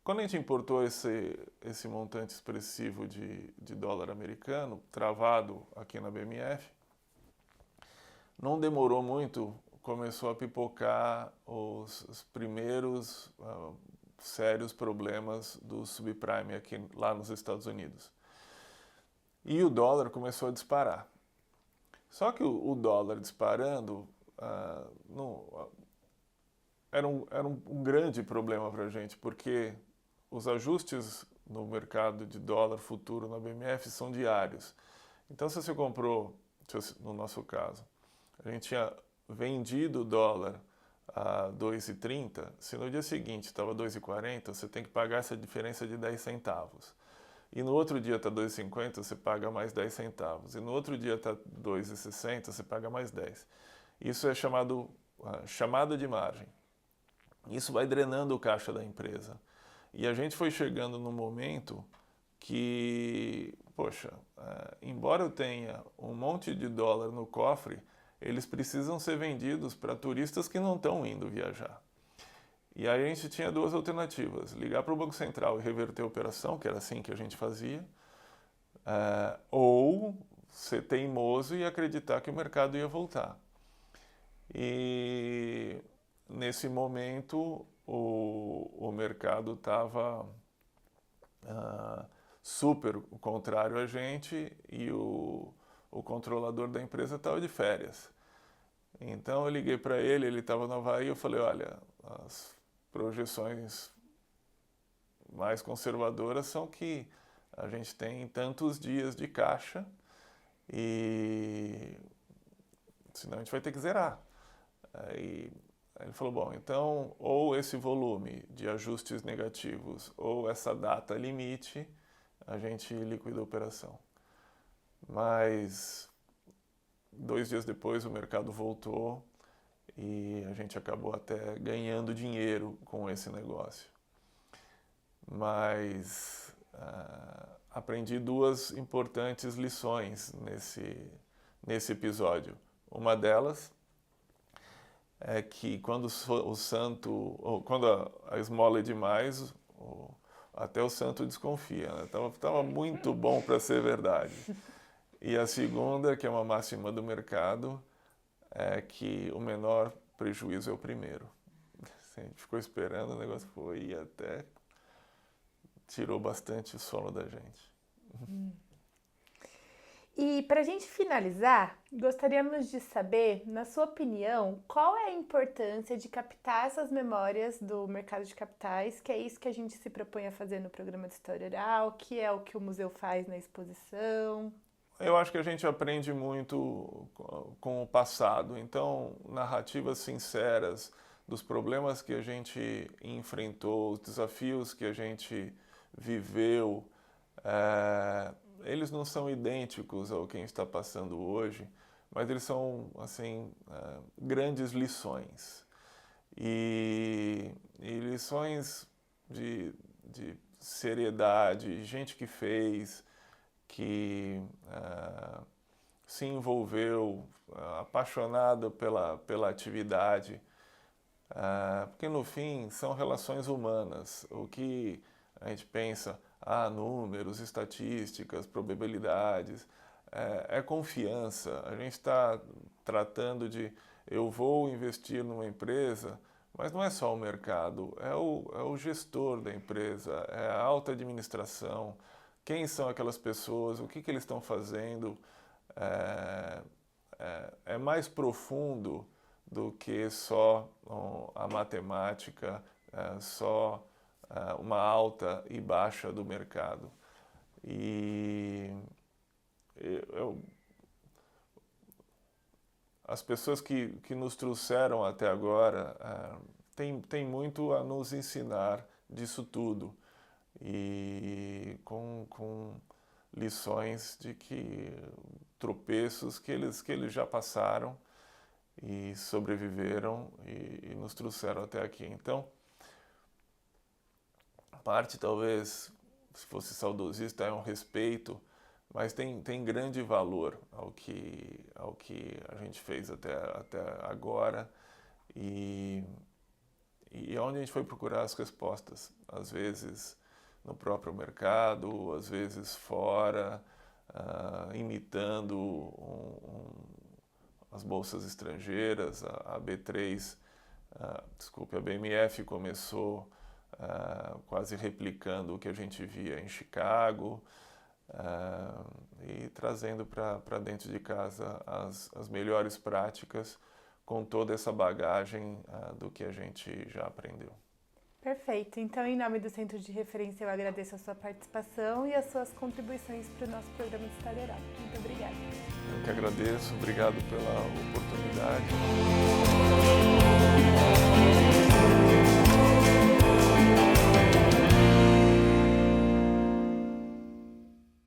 quando a gente importou esse montante expressivo de dólar americano, travado aqui na BMF, não demorou muito, começou a pipocar os primeiros sérios problemas do subprime aqui, lá nos Estados Unidos. E o dólar começou a disparar. Só que o dólar disparando era um grande problema para a gente, porque os ajustes no mercado de dólar futuro na BMF são diários. Então, se você comprou, no nosso caso, a gente tinha vendido o dólar a 2,30, se no dia seguinte estava 2,40, você tem que pagar essa diferença de 10 centavos. E no outro dia está 2,50, você paga mais 10 centavos. E no outro dia está 2,60, você paga mais 10. Isso é chamado chamada de margem. Isso vai drenando o caixa da empresa. E a gente foi chegando num momento que, poxa, embora eu tenha um monte de dólar no cofre, eles precisam ser vendidos para turistas que não estão indo viajar. E aí a gente tinha duas alternativas: ligar para o Banco Central e reverter a operação, que era assim que a gente fazia, ou ser teimoso e acreditar que o mercado ia voltar. E nesse momento o mercado estava super contrário a gente e o controlador da empresa estava de férias. Então eu liguei para ele, ele estava no Havaí, eu falei, olha, as projeções mais conservadoras são que a gente tem tantos dias de caixa e senão a gente vai ter que zerar. Aí ele falou, bom, então ou esse volume de ajustes negativos ou essa data limite, a gente liquida a operação. Mas 2 dias depois o mercado voltou e a gente acabou até ganhando dinheiro com esse negócio. Mas aprendi 2 importantes lições nesse episódio. Uma delas é que quando o santo, ou quando a esmola é demais, até o santo desconfia, né? Tava muito bom para ser verdade. E a segunda, que é uma máxima do mercado, é que o menor prejuízo é o primeiro. A gente ficou esperando, o negócio foi e até tirou bastante o sono da gente.
E para a gente finalizar, gostaríamos de saber, na sua opinião, qual é a importância de captar essas memórias do mercado de capitais, que é isso que a gente se propõe a fazer no programa de História Oral, que é o que o museu faz na exposição.
Eu acho que a gente aprende muito com o passado. Então, narrativas sinceras dos problemas que a gente enfrentou, os desafios que a gente viveu, eles não são idênticos ao que a gente está passando hoje, mas eles são, assim, grandes lições. E lições de seriedade, gente que fez, que se envolveu, apaixonado pela atividade, porque no fim são relações humanas. O que a gente pensa, números, estatísticas, probabilidades, é confiança. A gente está tratando de, eu vou investir numa empresa, mas não é só o mercado, é o gestor da empresa, é a alta administração. Quem são aquelas pessoas, o que eles estão fazendo, é mais profundo do que só a matemática, só uma alta e baixa do mercado. E as pessoas que nos trouxeram até agora têm muito a nos ensinar disso tudo. E com lições de que tropeços que eles já passaram e sobreviveram e nos trouxeram até aqui. Então, a parte talvez, se fosse saudosista, é um respeito, mas tem grande valor ao que a gente fez até agora e onde a gente foi procurar as respostas, às vezes no próprio mercado, às vezes fora, imitando as bolsas estrangeiras. A B3, a BMF começou quase replicando o que a gente via em Chicago e trazendo para dentro de casa as melhores práticas com toda essa bagagem do que a gente já aprendeu.
Perfeito. Então, em nome do Centro de Referência, eu agradeço a sua participação e as suas contribuições para o nosso programa de História Oral. Muito obrigada.
Eu que agradeço, obrigado pela oportunidade.